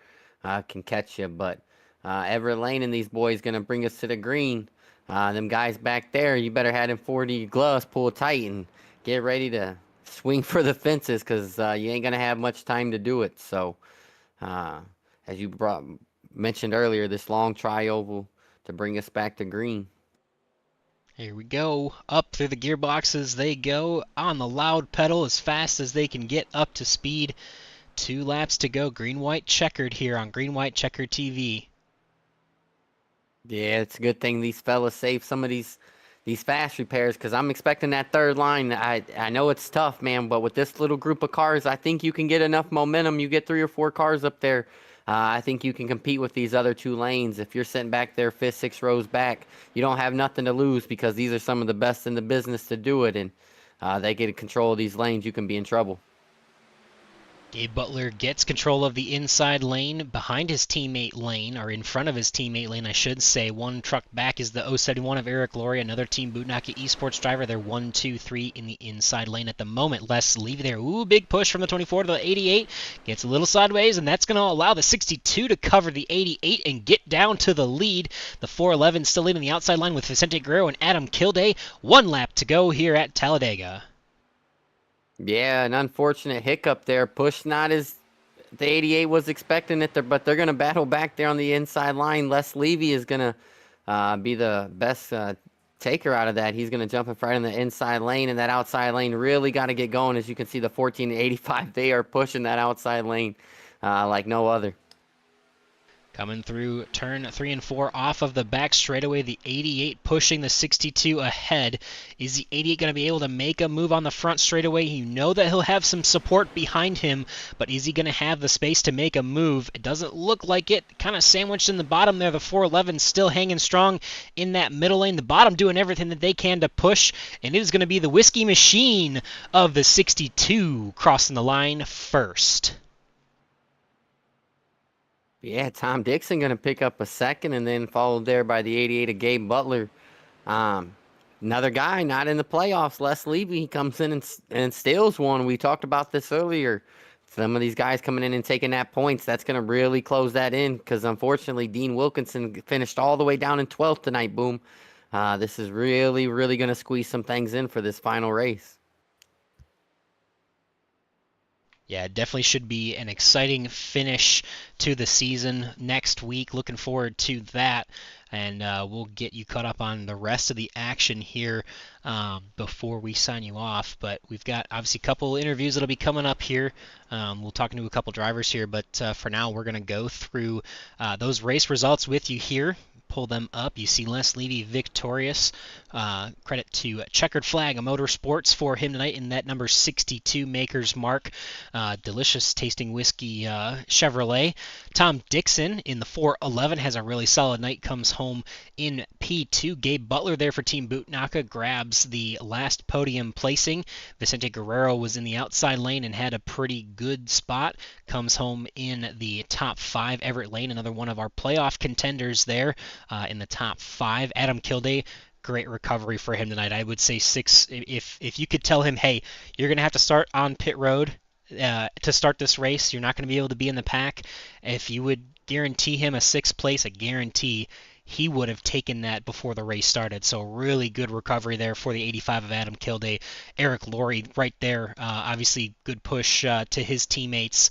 can catch you. But Everett Lane and these boys going to bring us to the green. Them guys back there, you better have them 40 gloves pulled tight and get ready to swing for the fences, because you ain't going to have much time to do it. So, as you mentioned earlier, this long tri-oval to bring us back to green. Here we go. Up through the gearboxes they go on the loud pedal as fast as they can get up to speed. 2 laps to go. Green-white checkered here on Green-White Checkered TV. Yeah, it's a good thing these fellas saved some of these fast repairs, because I'm expecting that 3rd line. I know it's tough, man, but with this little group of cars, I think you can get enough momentum. You get 3 or 4 cars up there, I think you can compete with these other 2 lanes. If you're sitting back there 5th, 6 rows back, you don't have nothing to lose, because these are some of the best in the business to do it, and they get control of these lanes, you can be in trouble. Gabe Butler gets control of the inside lane behind his teammate lane, or in front of his teammate lane, I should say. 1 truck back is the 071 of Eric Laurie, another Team Bootnaka Esports driver. They're 1, 2, 3 in the inside lane at the moment. Les Levy there. Ooh, big push from the 24 to the 88. Gets a little sideways, and that's going to allow the 62 to cover the 88 and get down to the lead. The 411 still leading the outside line with Vicente Guerrero and Adam Kilday. 1 lap to go here at Talladega. Yeah, an unfortunate hiccup there. Push not as the 88 was expecting it, but they're going to battle back there on the inside line. Les Levy is going to be the best taker out of that. He's going to jump in front in the inside lane, and that outside lane really got to get going. As you can see, the 1485, they are pushing that outside lane like no other. Coming through turn 3 and 4 off of the back straightaway, the 88 pushing the 62 ahead. Is the 88 going to be able to make a move on the front straightaway? You know that he'll have some support behind him, but is he going to have the space to make a move? It doesn't look like it. Kind of sandwiched in the bottom there. The 411 still hanging strong in that middle lane. The bottom doing everything that they can to push, and it is going to be the Whiskey Machine of the 62 crossing the line first. Yeah, Tom Dixon going to pick up a second, and then followed there by the 88 of Gabe Butler. Another guy not in the playoffs, Les Levy, he comes in and steals one. We talked about this earlier. Some of these guys coming in and taking that points, that's going to really close that in, because unfortunately Dean Wilkinson finished all the way down in 12th tonight. Boom. This is really, really going to squeeze some things in for this final race. Yeah, it definitely should be an exciting finish to the season next week. Looking forward to that. And we'll get you caught up on the rest of the action here before we sign you off. But we've got obviously a couple interviews that'll be coming up here. We'll talk to a couple drivers here, but for now we're going to go through those race results with you here. Pull them up. You see Les Levy victorious. Credit to Checkered Flag Motorsports for him tonight in that number 62 Maker's Mark. Delicious tasting whiskey Chevrolet. Tom Dixon in the 411 has a really solid night. Comes home in P2. Gabe Butler there for Team Bootnaka grabs the last podium placing. Vicente Guerrero was in the outside lane and had a pretty good spot. Comes home in the top 5. Everett Lane, another one of our playoff contenders there. In the top 5. Adam Kilday, great recovery for him tonight. I would say 6. If you could tell him, hey, you're going to have to start on pit road to start this race, you're not going to be able to be in the pack. If you would guarantee him a 6th place, a guarantee, he would have taken that before the race started. So really good recovery there for the 85 of Adam Kilday. Eric Laurie right there. Obviously good push to his teammates.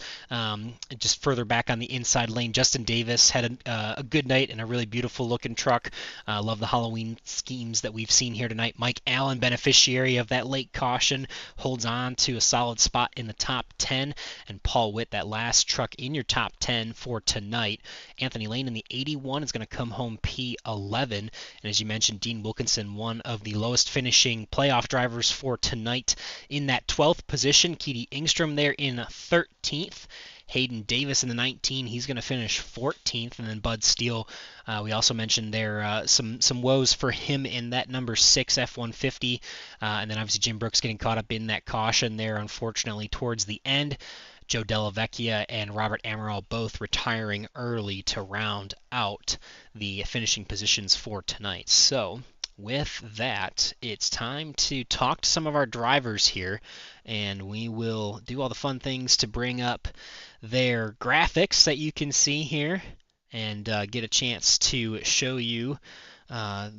Just further back on the inside lane, Justin Davis had a good night and a really beautiful looking truck. Love the Halloween schemes that we've seen here tonight. Mike Allen, beneficiary of that late caution, holds on to a solid spot in the top 10. And Paul Witt, that last truck in your top 10 for tonight. Anthony Lane in the 81 is going to come home P11. And as you mentioned, Dean Wilkinson, one of the lowest finishing playoff drivers for tonight in that 12th position. Keedy Engstrom there in 13th. Hayden Davis in the 19, he's going to finish 14th. And then Bud Steele, we also mentioned there some woes for him in that number 6 F-150. And then obviously Jim Brooks getting caught up in that caution there, unfortunately, towards the end. Joe Della Vecchia and Robert Amaral both retiring early to round out the finishing positions for tonight. So with that, it's time to talk to some of our drivers here, and we will do all the fun things to bring up their graphics that you can see here and get a chance to show you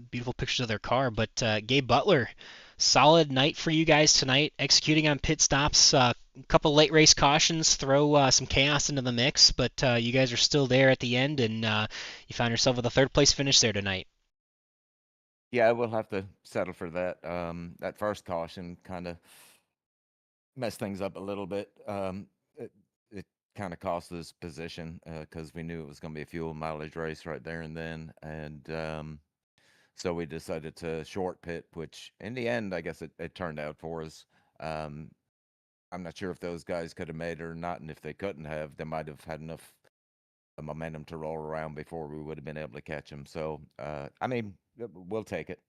beautiful pictures of their car. But Gabe Butler, solid night for you guys tonight, executing on pit stops. A couple late race cautions throw some chaos into the mix, but you guys are still there at the end, and you found yourself with a 3rd place finish there tonight. Yeah, we'll have to settle for that. That first caution kind of messed things up a little bit. It kind of cost us position because we knew it was going to be a fuel mileage race right there and then, and so we decided to short pit, which in the end, I guess it turned out for us. I'm not sure if those guys could have made it or not, and if they couldn't have, they might have had enough momentum to roll around before we would have been able to catch them. So, I mean, we'll take it.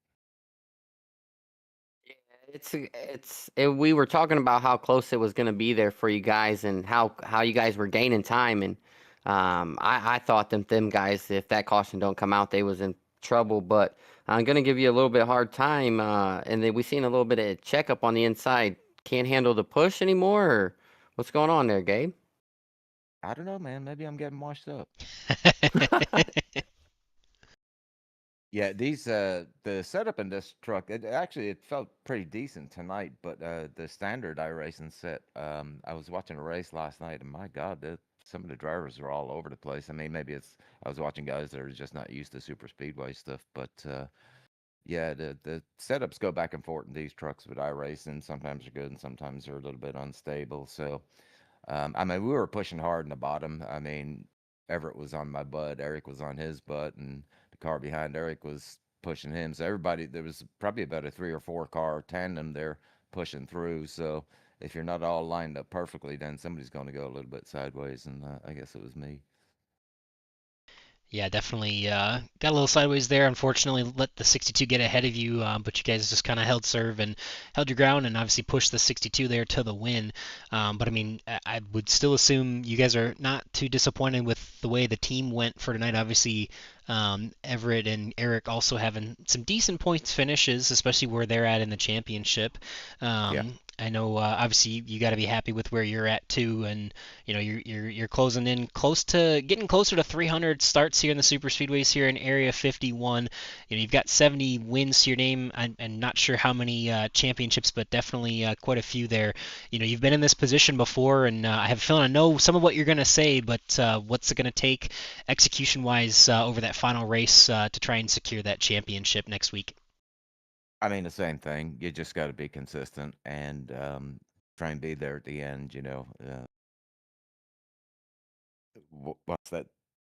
We were talking about how close it was going to be there for you guys, and how you guys were gaining time. And I thought them guys, if that caution don't come out, they was in trouble. But I'm going to give you a little bit hard time. And then we seen a little bit of checkup on the inside. Can't handle the push anymore, or what's going on there, Gabe? I don't know, man. Maybe I'm getting washed up. Yeah, these the setup in this truck, it felt pretty decent tonight, but the standard iRacing set, I was watching a race last night, and my God, some of the drivers are all over the place. I mean, maybe I was watching guys that are just not used to super speedway stuff, but Yeah, the setups go back and forth in these trucks with iRacing. Sometimes they're good and sometimes they're a little bit unstable. So, I mean, we were pushing hard in the bottom. I mean, Everett was on my butt, Eric was on his butt, and the car behind Eric was pushing him. So everybody, there was probably about a 3 or 4 car tandem there pushing through. So if you're not all lined up perfectly, then somebody's going to go a little bit sideways, and I guess it was me. Yeah, definitely got a little sideways there. Unfortunately, let the 62 get ahead of you, but you guys just kind of held serve and held your ground, and obviously pushed the 62 there to the win. But I mean, I would still assume you guys are not too disappointed with the way the team went for tonight. Obviously, Everett and Eric also having some decent points finishes, especially where they're at in the championship. Yeah. I know, obviously, you got to be happy with where you're at too, and you know you're closing in close to getting closer to 300 starts here in the super speedways here in area 51. You know, you've got 70 wins to your name. I'm not sure how many championships, but definitely quite a few there. You know, you've been in this position before, and I have a feeling I know some of what you're going to say, but what's it going to take execution wise over that final race to try and secure that championship next week? I mean, the same thing. You just got to be consistent and try and be there at the end. What's that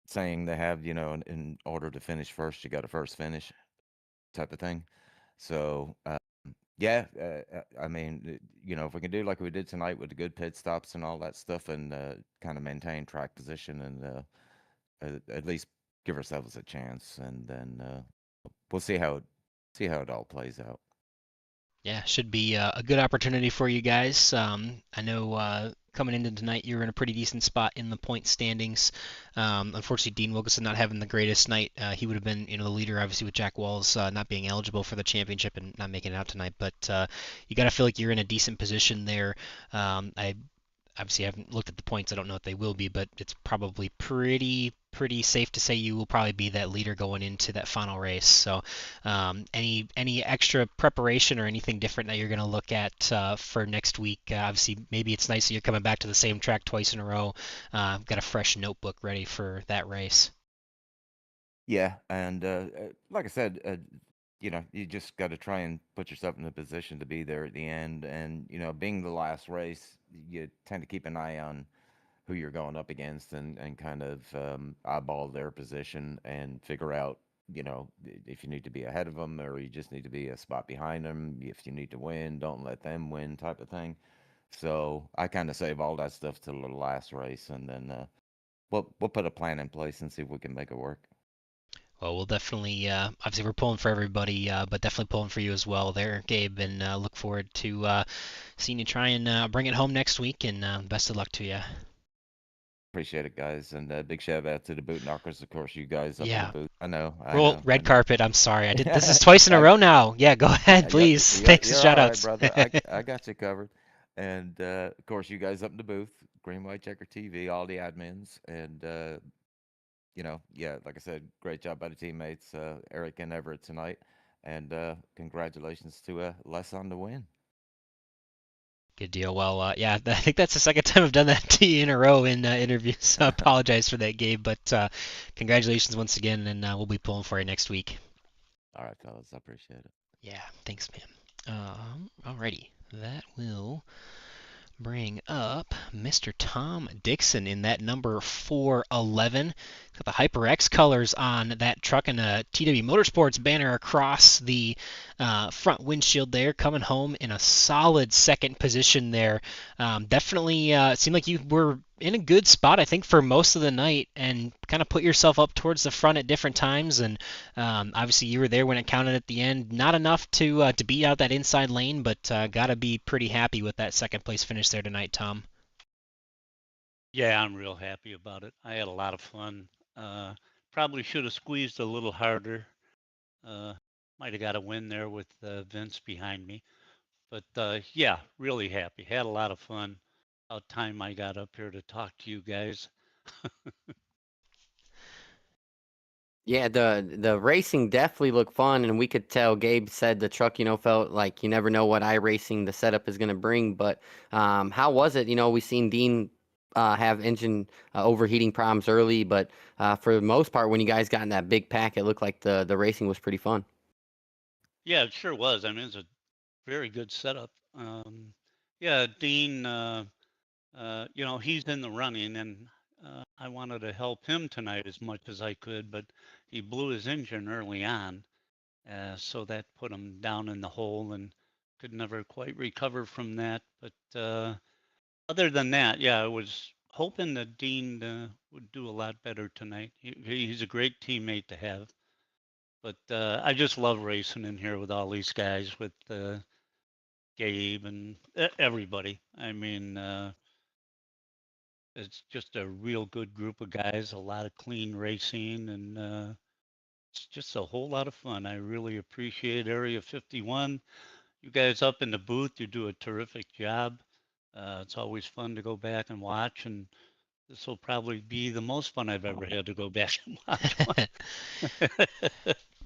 saying they have? In order to finish first, you got to first finish, type of thing. So yeah, I mean, if we can do like we did tonight with the good pit stops and all that stuff, and kind of maintain track position, and at least give ourselves a chance, and then we'll see how it all plays out. Yeah, should be a good opportunity for you guys. I know coming into tonight you were in a pretty decent spot in the point standings. Unfortunately, Dean Wilkinson not having the greatest night. He would have been, the leader, obviously, with Jack Walls not being eligible for the championship and not making it out tonight. But you got to feel like you're in a decent position there. I obviously haven't looked at the points. I don't know what they will be, but it's probably pretty safe to say you will probably be that leader going into that final race. So, any extra preparation or anything different that you're going to look at for next week? Obviously, maybe it's nice that you're coming back to the same track twice in a row. Got a fresh notebook ready for that race. Yeah, and like I said, you just got to try and put yourself in a position to be there at the end. And being the last race, you tend to keep an eye on who you're going up against, and kind of eyeball their position and figure out, if you need to be ahead of them or you just need to be a spot behind them. If you need to win, don't let them win, type of thing. So I kind of save all that stuff till the last race, and then we'll put a plan in place and see if we can make it work. Well, we'll definitely, obviously, we're pulling for everybody, but definitely pulling for you as well there, Gabe, and look forward to seeing you try and bring it home next week, and best of luck to you. Appreciate it, guys, and big shout out to the boot knockers. Of course, you guys up in the Yeah, booth. I know, I roll know, I red know. carpet. I'm sorry, I did. This is twice in a row now. Yeah, go ahead, please. Thanks and You're shout all right, outs. brother. I got you covered. And of course, you guys up in the booth, Green White Checker TV, all the admins, and yeah, like I said, great job by the teammates, Eric and Everett tonight, and congratulations to Les on the win. Good deal. Well, yeah, I think that's the second time I've done that to you in a row in interviews. So I apologize for that, Gabe, but congratulations once again, and we'll be pulling for you next week. All right, fellas, I appreciate it. Yeah, thanks, man. Alrighty, that will bring up Mr. Tom Dixon in that number 411. Got the HyperX colors on that truck and a TW Motorsports banner across the front windshield there, coming home in a solid second position there. Definitely seemed like you were in a good spot, I think, for most of the night and kind of put yourself up towards the front at different times. And obviously, you were there when it counted at the end. Not enough to beat out that inside lane, but got to be pretty happy with that second place finish there tonight, Tom. Yeah, I'm real happy about it. I had a lot of fun. Uh, Probably should have squeezed a little harder. Uh, Might have got a win there with Vince behind me. But yeah, really happy. Had a lot of fun. About time I got up here to talk to you guys. Yeah, the racing definitely looked fun, and we could tell. Gabe said the truck, felt like you never know what iRacing the setup is going to bring. But how was it? We seen Dean have engine overheating problems early, but for the most part, when you guys got in that big pack, it looked like the racing was pretty fun. Yeah, it sure was. I mean, it's a very good setup. Yeah, Dean, he's in the running, and I wanted to help him tonight as much as I could, but he blew his engine early on, so that put him down in the hole and could never quite recover from that. But other than that, yeah, I was hoping that Dean would do a lot better tonight. He's a great teammate to have. But I just love racing in here with all these guys, with Gabe and everybody. I mean, it's just a real good group of guys, a lot of clean racing, and it's just a whole lot of fun. I really appreciate Area 51. You guys up in the booth, you do a terrific job. It's always fun to go back and watch, and this will probably be the most fun I've ever had to go back and watch one.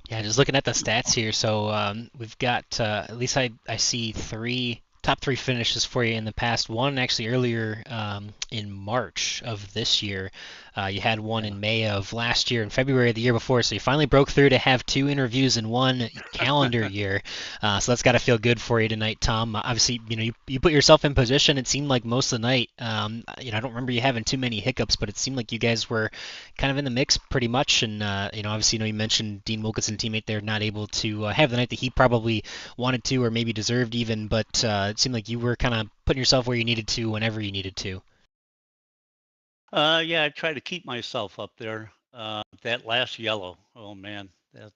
Yeah, just looking at the stats here. So we've got at least I see top three finishes for you in the past. One actually earlier in March of this year. You had one in May of last year and February of the year before. So you finally broke through to have two interviews in one calendar year. So that's got to feel good for you tonight, Tom. Obviously, you put yourself in position. It seemed like most of the night. I don't remember you having too many hiccups, but it seemed like you guys were kind of in the mix pretty much. And obviously, you mentioned Dean Wilkinson, teammate there, not able to have the night that he probably wanted to or maybe deserved even. But it seemed like you were kind of putting yourself where you needed to whenever you needed to. Yeah, I try to keep myself up there. That last yellow, oh man, that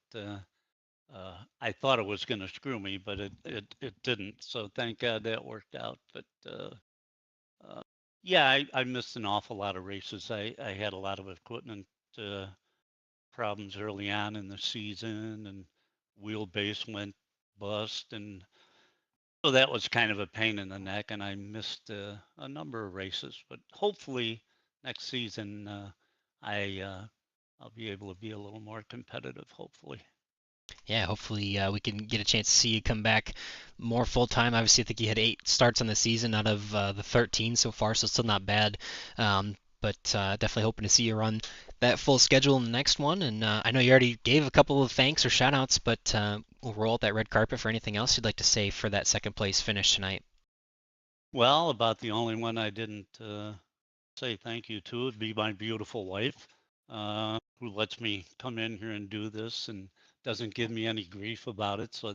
I thought it was going to screw me, but it didn't. So thank God that worked out. But uh, yeah, I missed an awful lot of races. I had a lot of equipment uh, problems early on in the season, and wheelbase went bust, and so that was kind of a pain in the neck, and I missed a number of races. But hopefully next season, I'll be able to be a little more competitive. Hopefully. Yeah, hopefully we can get a chance to see you come back more full time. Obviously, I think you had 8 starts on the season out of the 13 so far, so still not bad. But definitely hoping to see you run that full schedule in the next one. And I know you already gave a couple of thanks or shout outs, but we'll roll out that red carpet for anything else you'd like to say for that second place finish tonight. Well, about the only one I didn't say thank you to would be my beautiful wife, who lets me come in here and do this and doesn't give me any grief about it. So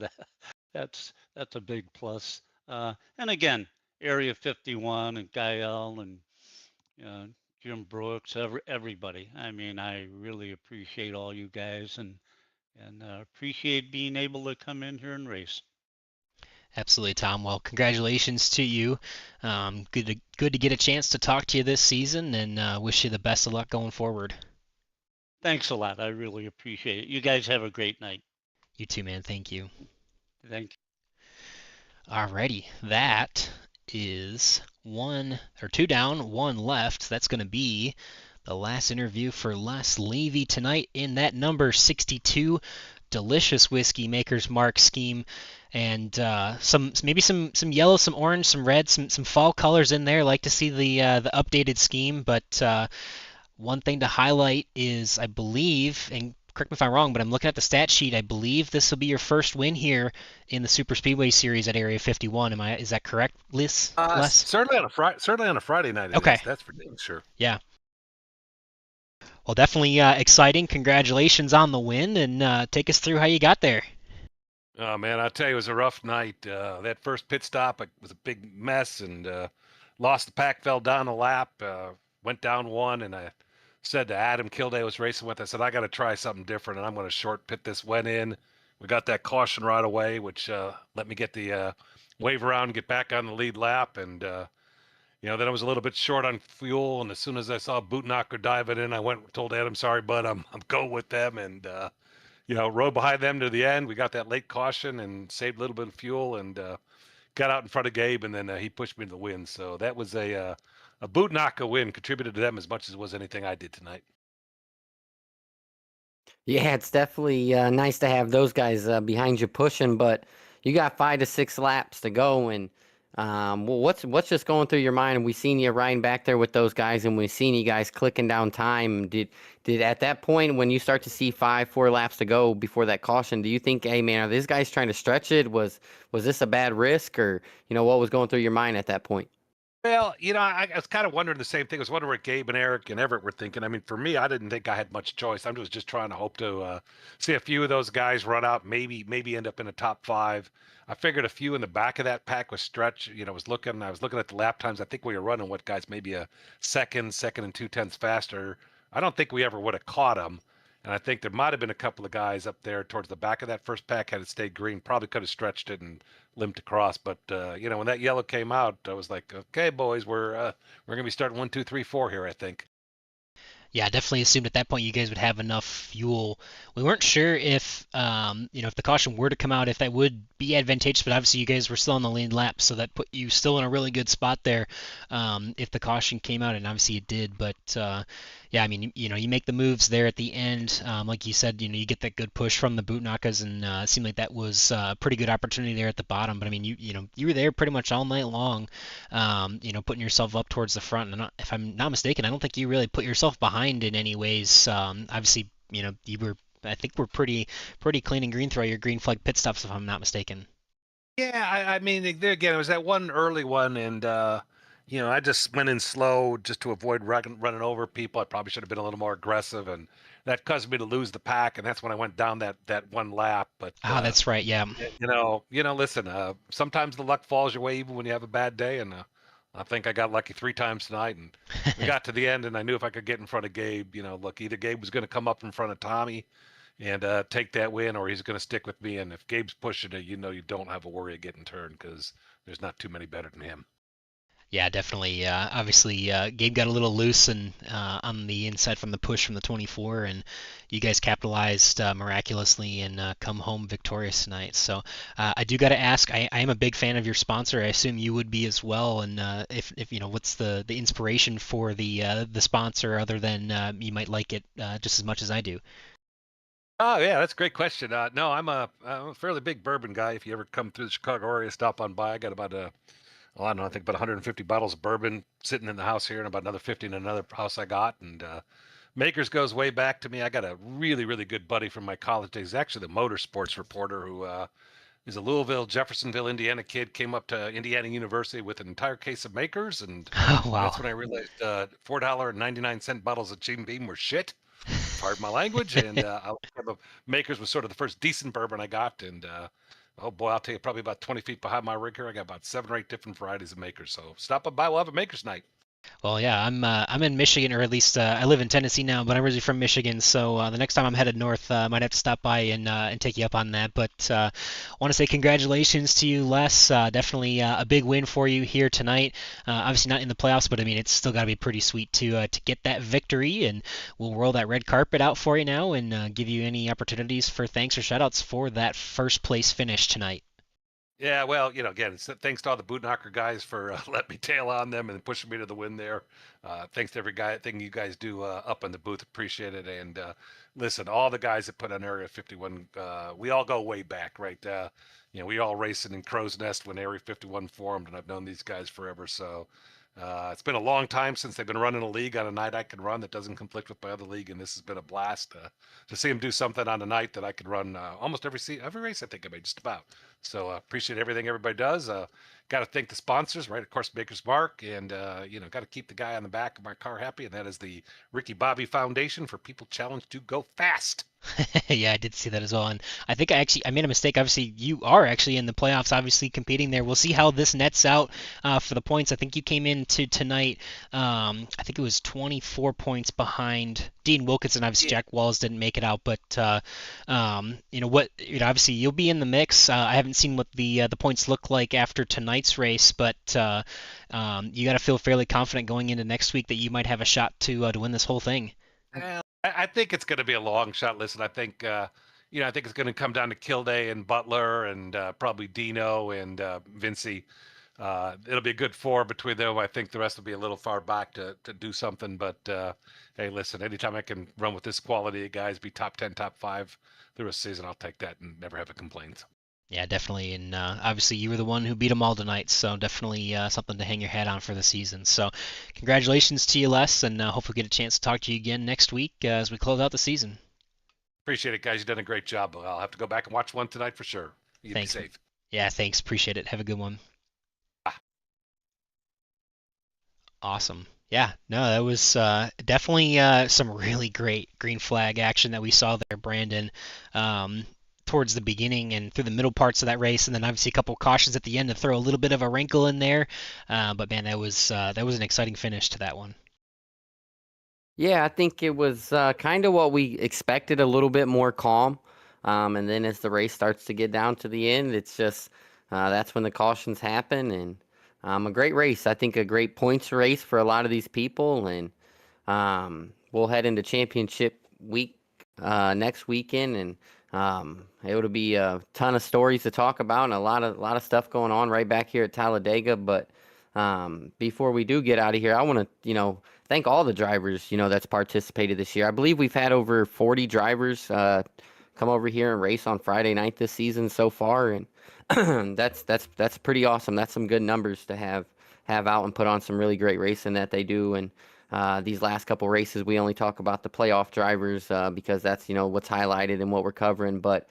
that's a big plus. And again, Area 51 and Gael and uh, Jim Brooks, everybody. I mean, I really appreciate all you guys, and appreciate being able to come in here and race. Absolutely, Tom. Well, congratulations to you. Good to get a chance to talk to you this season, and wish you the best of luck going forward. Thanks a lot. I really appreciate it. You guys have a great night. You too, man. Thank you. Thank you. Alrighty, that is 2 down, 1 left. That's going to be the last interview for Les Levy tonight in that number 62 delicious whiskey Maker's Mark scheme, and some yellow, some orange, some red, some fall colors in there. Like to see the updated scheme, but one thing to highlight is, I believe, and correct me if I'm wrong, but I'm looking at the stat sheet. I believe this will be your first win here in the Super Speedway Series at Area 51. Is that correct, Les? Certainly on a Friday night. Okay. That's for damn sure. Yeah. Well, definitely exciting. Congratulations on the win, and take us through how you got there. Oh man, I tell you, it was a rough night. That first pit stop was a big mess, and lost the pack, fell down a lap, went down one, and I said to Adam Kilday I was racing with, I said, I got to try something different, and I'm going to short pit this. Went in. We got that caution right away, which let me get the wave around and get back on the lead lap, and then I was a little bit short on fuel, and as soon as I saw Boot Knocker dive it in, I went and told Adam, sorry, bud, I'm going with them, and rode behind them to the end. We got that late caution and saved a little bit of fuel, and got out in front of Gabe, and then he pushed me to the win. So that was a Boot Knocker win, contributed to them as much as it was anything I did tonight. Yeah, it's definitely nice to have those guys behind you pushing, but you got 5 to 6 laps to go, and Well, what's just going through your mind? And we seen you riding back there with those guys, and we seen you guys clicking down time. Did at that point when you start to see 4 laps to go before that caution, do you think, hey man, are these guys trying to stretch it? Was this a bad risk, or what was going through your mind at that point? Well, I was kind of wondering the same thing. I was wondering what Gabe and Eric and Everett were thinking. I mean, for me, I didn't think I had much choice. I'm just trying to hope to see a few of those guys run out, maybe end up in a top 5. I figured a few in the back of that pack was stretch. I was looking at the lap times. I think we were running what guys maybe a second and 2/10 faster. I don't think we ever would have caught them. And I think there might have been a couple of guys up there towards the back of that first pack had it stayed green, probably could have stretched it and limped across. But when that yellow came out, I was like, okay, boys, we're gonna be starting 1, 2, 3, 4 here, I think. Yeah, I definitely assumed at that point you guys would have enough fuel. We weren't sure if, if the caution were to come out, if that would be advantageous, but obviously you guys were still on the lead lap, so that put you still in a really good spot there, if the caution came out, and obviously it did. But yeah, I mean, you make the moves there at the end, like you said, you get that good push from the boot knockers, and it seemed like that was a pretty good opportunity there at the bottom. But I mean, you were there pretty much all night long, putting yourself up towards the front. And if I'm not mistaken, I don't think you really put yourself behind in any ways. Obviously, you were, I think, we're pretty clean and green throughout your green flag pit stops, if I'm not mistaken. Yeah, I mean, there again, it was that one early one, and I just went in slow just to avoid running over people. I probably should have been a little more aggressive, and that caused me to lose the pack, and that's when I went down that one lap. But Ah, that's right. Yeah. listen, sometimes the luck falls your way even when you have a bad day, and I think I got lucky 3 times tonight, and we got to the end, and I knew if I could get in front of Gabe, look, either Gabe was going to come up in front of Tommy and take that win, or he's going to stick with me. And if Gabe's pushing it, you don't have a worry of getting turned because there's not too many better than him. Yeah, definitely. Obviously, Gabe got a little loose and on the inside from the push from the 24, and you guys capitalized miraculously and come home victorious tonight. So I do got to ask. I am a big fan of your sponsor. I assume you would be as well. And if what's the inspiration for the sponsor other than you might like it just as much as I do? Oh yeah, that's a great question. No, I'm a fairly big bourbon guy. If you ever come through the Chicago area, stop on by. I got about I don't know, I think about 150 bottles of bourbon sitting in the house here, and about another 50 in another house I got. And Makers goes way back to me. I got a really, really good buddy from my college days. He's actually the motorsports reporter who is a Louisville, Jeffersonville, Indiana kid. Came up to Indiana University with an entire case of Makers, and Oh, wow. that's when I realized $4.99 bottles of Jim Beam were shit. Pardon my language. And Makers was sort of the first decent bourbon I got, and oh boy, I'll tell you, probably about 20 feet behind my rig here, I got about 7 or 8 different varieties of Makers. So stop by. We'll have a Makers night. Well, yeah, I'm in Michigan, or at least I live in Tennessee now, but I'm originally from Michigan. So the next time I'm headed north, I might have to stop by and take you up on that. But I want to say congratulations to you, Les. Definitely a big win for you here tonight. Obviously not in the playoffs, but I mean it's still got to be pretty sweet to get that victory. And we'll roll that red carpet out for you now and give you any opportunities for thanks or shoutouts for that first place finish tonight. Yeah, well, again, it's thanks to all the boot knocker guys for letting me tail on them and pushing me to the win there. Thanks to every thing you guys do up in the booth. Appreciate it. And listen, all the guys that put on Area 51, we all go way back, right? We all racing in Crow's Nest when Area 51 formed, and I've known these guys forever. So it's been a long time since they've been running a league on a night I can run that doesn't conflict with my other league, and this has been a blast to see them do something on a night that I could run almost every race I think I made, just about. So appreciate everything everybody does. Got to thank the sponsors, right? Of course, Maker's Mark, and got to keep the guy on the back of my car happy, and that is the Ricky Bobby Foundation for People Challenged to Go Fast. Yeah, I did see that as well, and I think I made a mistake. Obviously, you are actually in the playoffs, obviously competing there. We'll see how this nets out for the points. I think you came into tonight. I think it was 24 points behind Dean Wilkinson. Obviously, Jack Walls didn't make it out, but obviously you'll be in the mix. I haven't seen what the points look like after tonight's race, but you got to feel fairly confident going into next week that you might have a shot to win this whole thing. Well, I think it's going to be a long shot. Listen, I think I think it's going to come down to Kilday and Butler and probably Dino and Vinci. It'll be a good 4 between them. I think the rest will be a little far back to do something. But hey, listen, anytime I can run with this quality of guys, be top 10, top 5 through a season, I'll take that and never have a complaint. Yeah, definitely. And obviously, you were the one who beat them all tonight, so definitely something to hang your hat on for the season. So, congratulations to you, Les, and hopefully get a chance to talk to you again next week as we close out the season. Appreciate it, guys. You've done a great job. I'll have to go back and watch one tonight for sure. You be Thanks. safe. Yeah, thanks. Appreciate it. Have a good one. Ah. Awesome. Yeah, no, that was definitely some really great green flag action that we saw there, Brandon, um, towards the beginning and through the middle parts of that race, and then obviously a couple cautions at the end to throw a little bit of a wrinkle in there. But man, that was an exciting finish to that one. Yeah, I think it was kind of what we expected, a little bit more calm. And then as the race starts to get down to the end, it's just that's when the cautions happen. And a great race. I think a great points race for a lot of these people. And we'll head into championship week next weekend. And it'll be a ton of stories to talk about and a lot of stuff going on right back here at Talladega. But before we do get out of here, I want to, thank all the drivers, that's participated this year. I believe we've had over 40 drivers come over here and race on Friday night this season so far, and that's pretty awesome. That's some good numbers to have out and put on some really great racing that they do. And these last couple races, we only talk about the playoff drivers because that's what's highlighted and what we're covering, but.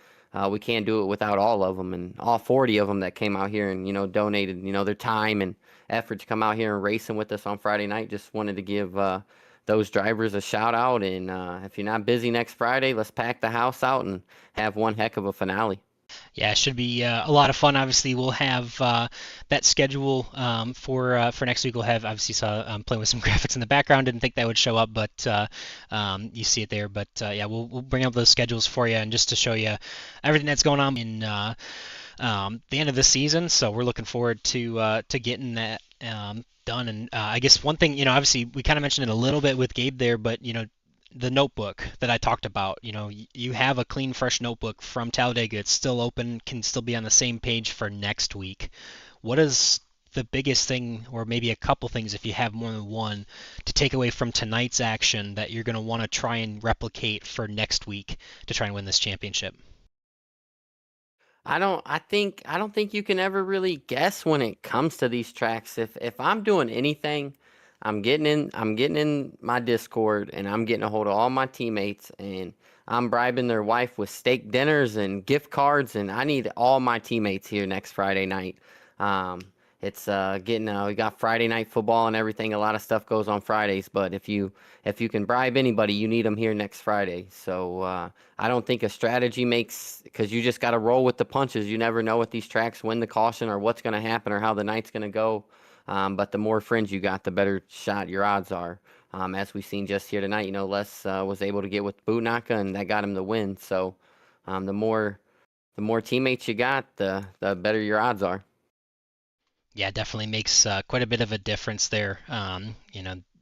We can't do it without all of them, and all 40 of them that came out here and donated their time and effort to come out here and racing with us on Friday night. Just wanted to give those drivers a shout out. And if you're not busy next Friday, let's pack the house out and have one heck of a finale. Yeah, it should be a lot of fun. Obviously, we'll have that schedule for next week. We'll have obviously saw playing with some graphics in the background. Didn't think that would show up, but you see it there. But yeah, we'll bring up those schedules for you and just to show you everything that's going on in the end of the season. So we're looking forward to getting that done. And I guess one thing, obviously we kind of mentioned it a little bit with Gabe there, but the notebook that I talked about, you have a clean, fresh notebook from Talladega. It's still open, can still be on the same page for next week. What is the biggest thing, or maybe a couple things if you have more than one, to take away from tonight's action that you're going to want to try and replicate for next week to try and win this championship? I don't think you can ever really guess when it comes to these tracks. If I'm doing anything, I'm getting in my Discord and I'm getting a hold of all my teammates and I'm bribing their wife with steak dinners and gift cards, and I need all my teammates here next Friday night. Um it's getting we got Friday night football and everything. A lot of stuff goes on Fridays, but if you can bribe anybody, you need them here next Friday. So I don't think a strategy makes, because you just got to roll with the punches. You never know with these tracks when the caution or what's going to happen or how the night's going to go. But the more friends you got, the better shot your odds are. As we've seen just here tonight, Les was able to get with Bootnaka, and that got him the win. So the more teammates you got, the better your odds are. Yeah, definitely makes quite a bit of a difference there.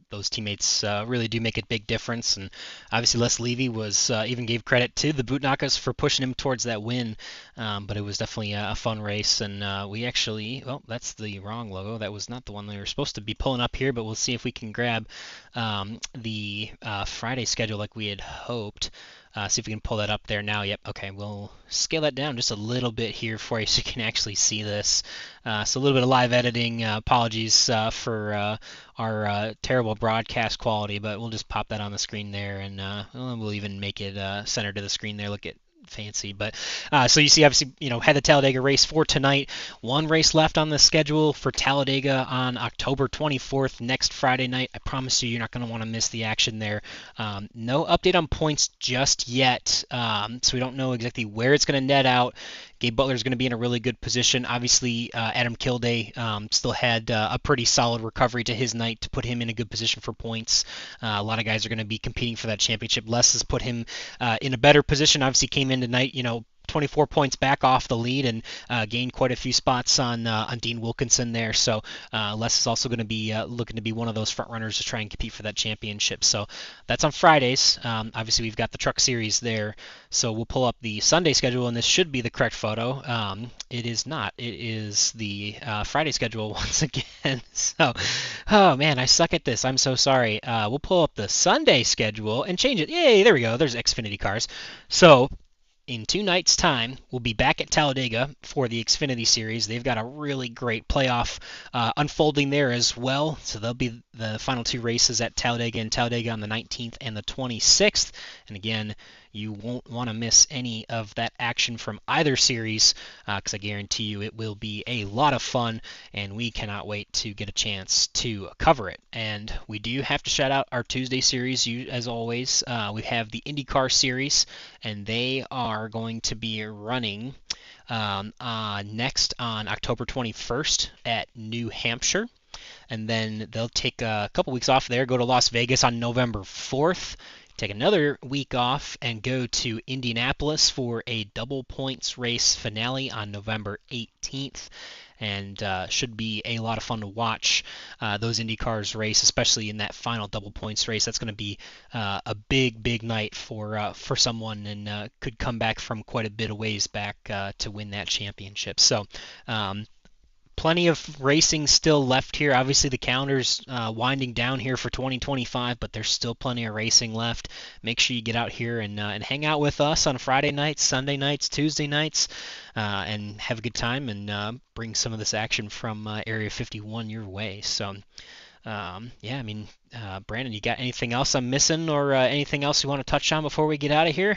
Those teammates really do make a big difference, and obviously Les Levy was even gave credit to the Bootnakas for pushing him towards that win. But it was definitely a fun race, and we actually, well, that's the wrong logo. That was not the one we were supposed to be pulling up here, but we'll see if we can grab the Friday schedule like we had hoped. See if we can pull that up there now. Yep. Okay. We'll scale that down just a little bit here for you so you can actually see this. So a little bit of live editing. Apologies for our terrible broadcast quality, but we'll just pop that on the screen there, and we'll even make it centered to the screen there. Look at fancy. But so you see, obviously, had the Talladega race for tonight. One race left on the schedule for Talladega on October 24th, next Friday night. I promise you're not going to want to miss the action there. No update on points just yet, so we don't know exactly where it's going to net out. Gabe Butler is going to be in a really good position. Obviously, Adam Kilday still had a pretty solid recovery to his night to put him in a good position for points. A lot of guys are going to be competing for that championship. Les has put him in a better position. Obviously, came in tonight, 24 points back off the lead and gained quite a few spots on Dean Wilkinson there. So Les is also going to be looking to be one of those front runners to try and compete for that championship. So that's on Fridays. Obviously, we've got the Truck Series there. So we'll pull up the Sunday schedule, and this should be the correct photo. It is not. It is the Friday schedule once again. So, oh man, I suck at this. I'm so sorry. We'll pull up the Sunday schedule and change it. Yay, there we go. There's Xfinity cars. So in 2 nights' time, we'll be back at Talladega for the Xfinity Series. They've got a really great playoff unfolding there as well. So they'll be the final 2 races at Talladega and Talladega on the 19th and the 26th. And again, you won't want to miss any of that action from either series because I guarantee you it will be a lot of fun, and we cannot wait to get a chance to cover it. And we do have to shout out our Tuesday series, as always. We have the IndyCar Series, and they are going to be running next on October 21st at New Hampshire. And then they'll take a couple weeks off there, go to Las Vegas on November 4th, take another week off, and go to Indianapolis for a double points race finale on November 18th. And should be a lot of fun to watch those Indy cars race, especially in that final double points race. That's going to be a big night for someone, and could come back from quite a bit of ways back to win that championship. So plenty of racing still left here. Obviously, the calendar's winding down here for 2025, but there's still plenty of racing left. Make sure you get out here and hang out with us on Friday nights, Sunday nights, Tuesday nights, and have a good time and bring some of this action from Area 51 your way. So, Brandon, you got anything else I'm missing or anything else you want to touch on before we get out of here?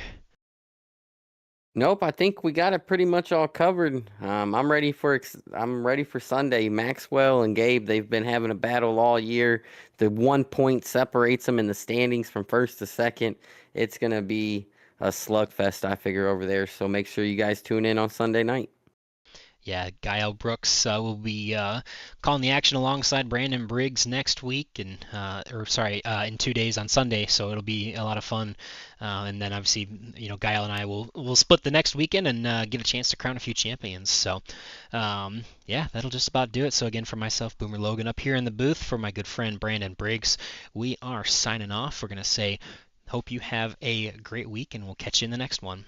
Nope, I think we got it pretty much all covered. I'm ready for Sunday. Maxwell and Gabe, they've been having a battle all year. The 1 point separates them in the standings from first to second. It's gonna be a slugfest, I figure, over there. So make sure you guys tune in on Sunday night. Yeah, Gael Brooks will be calling the action alongside Brandon Briggs next week, in 2 days on Sunday. So it'll be a lot of fun. And then obviously, Gael and I will split the next weekend and get a chance to crown a few champions. So, that'll just about do it. So again, for myself, Boomer Logan, up here in the booth for my good friend Brandon Briggs, we are signing off. We're gonna say, hope you have a great week, and we'll catch you in the next one.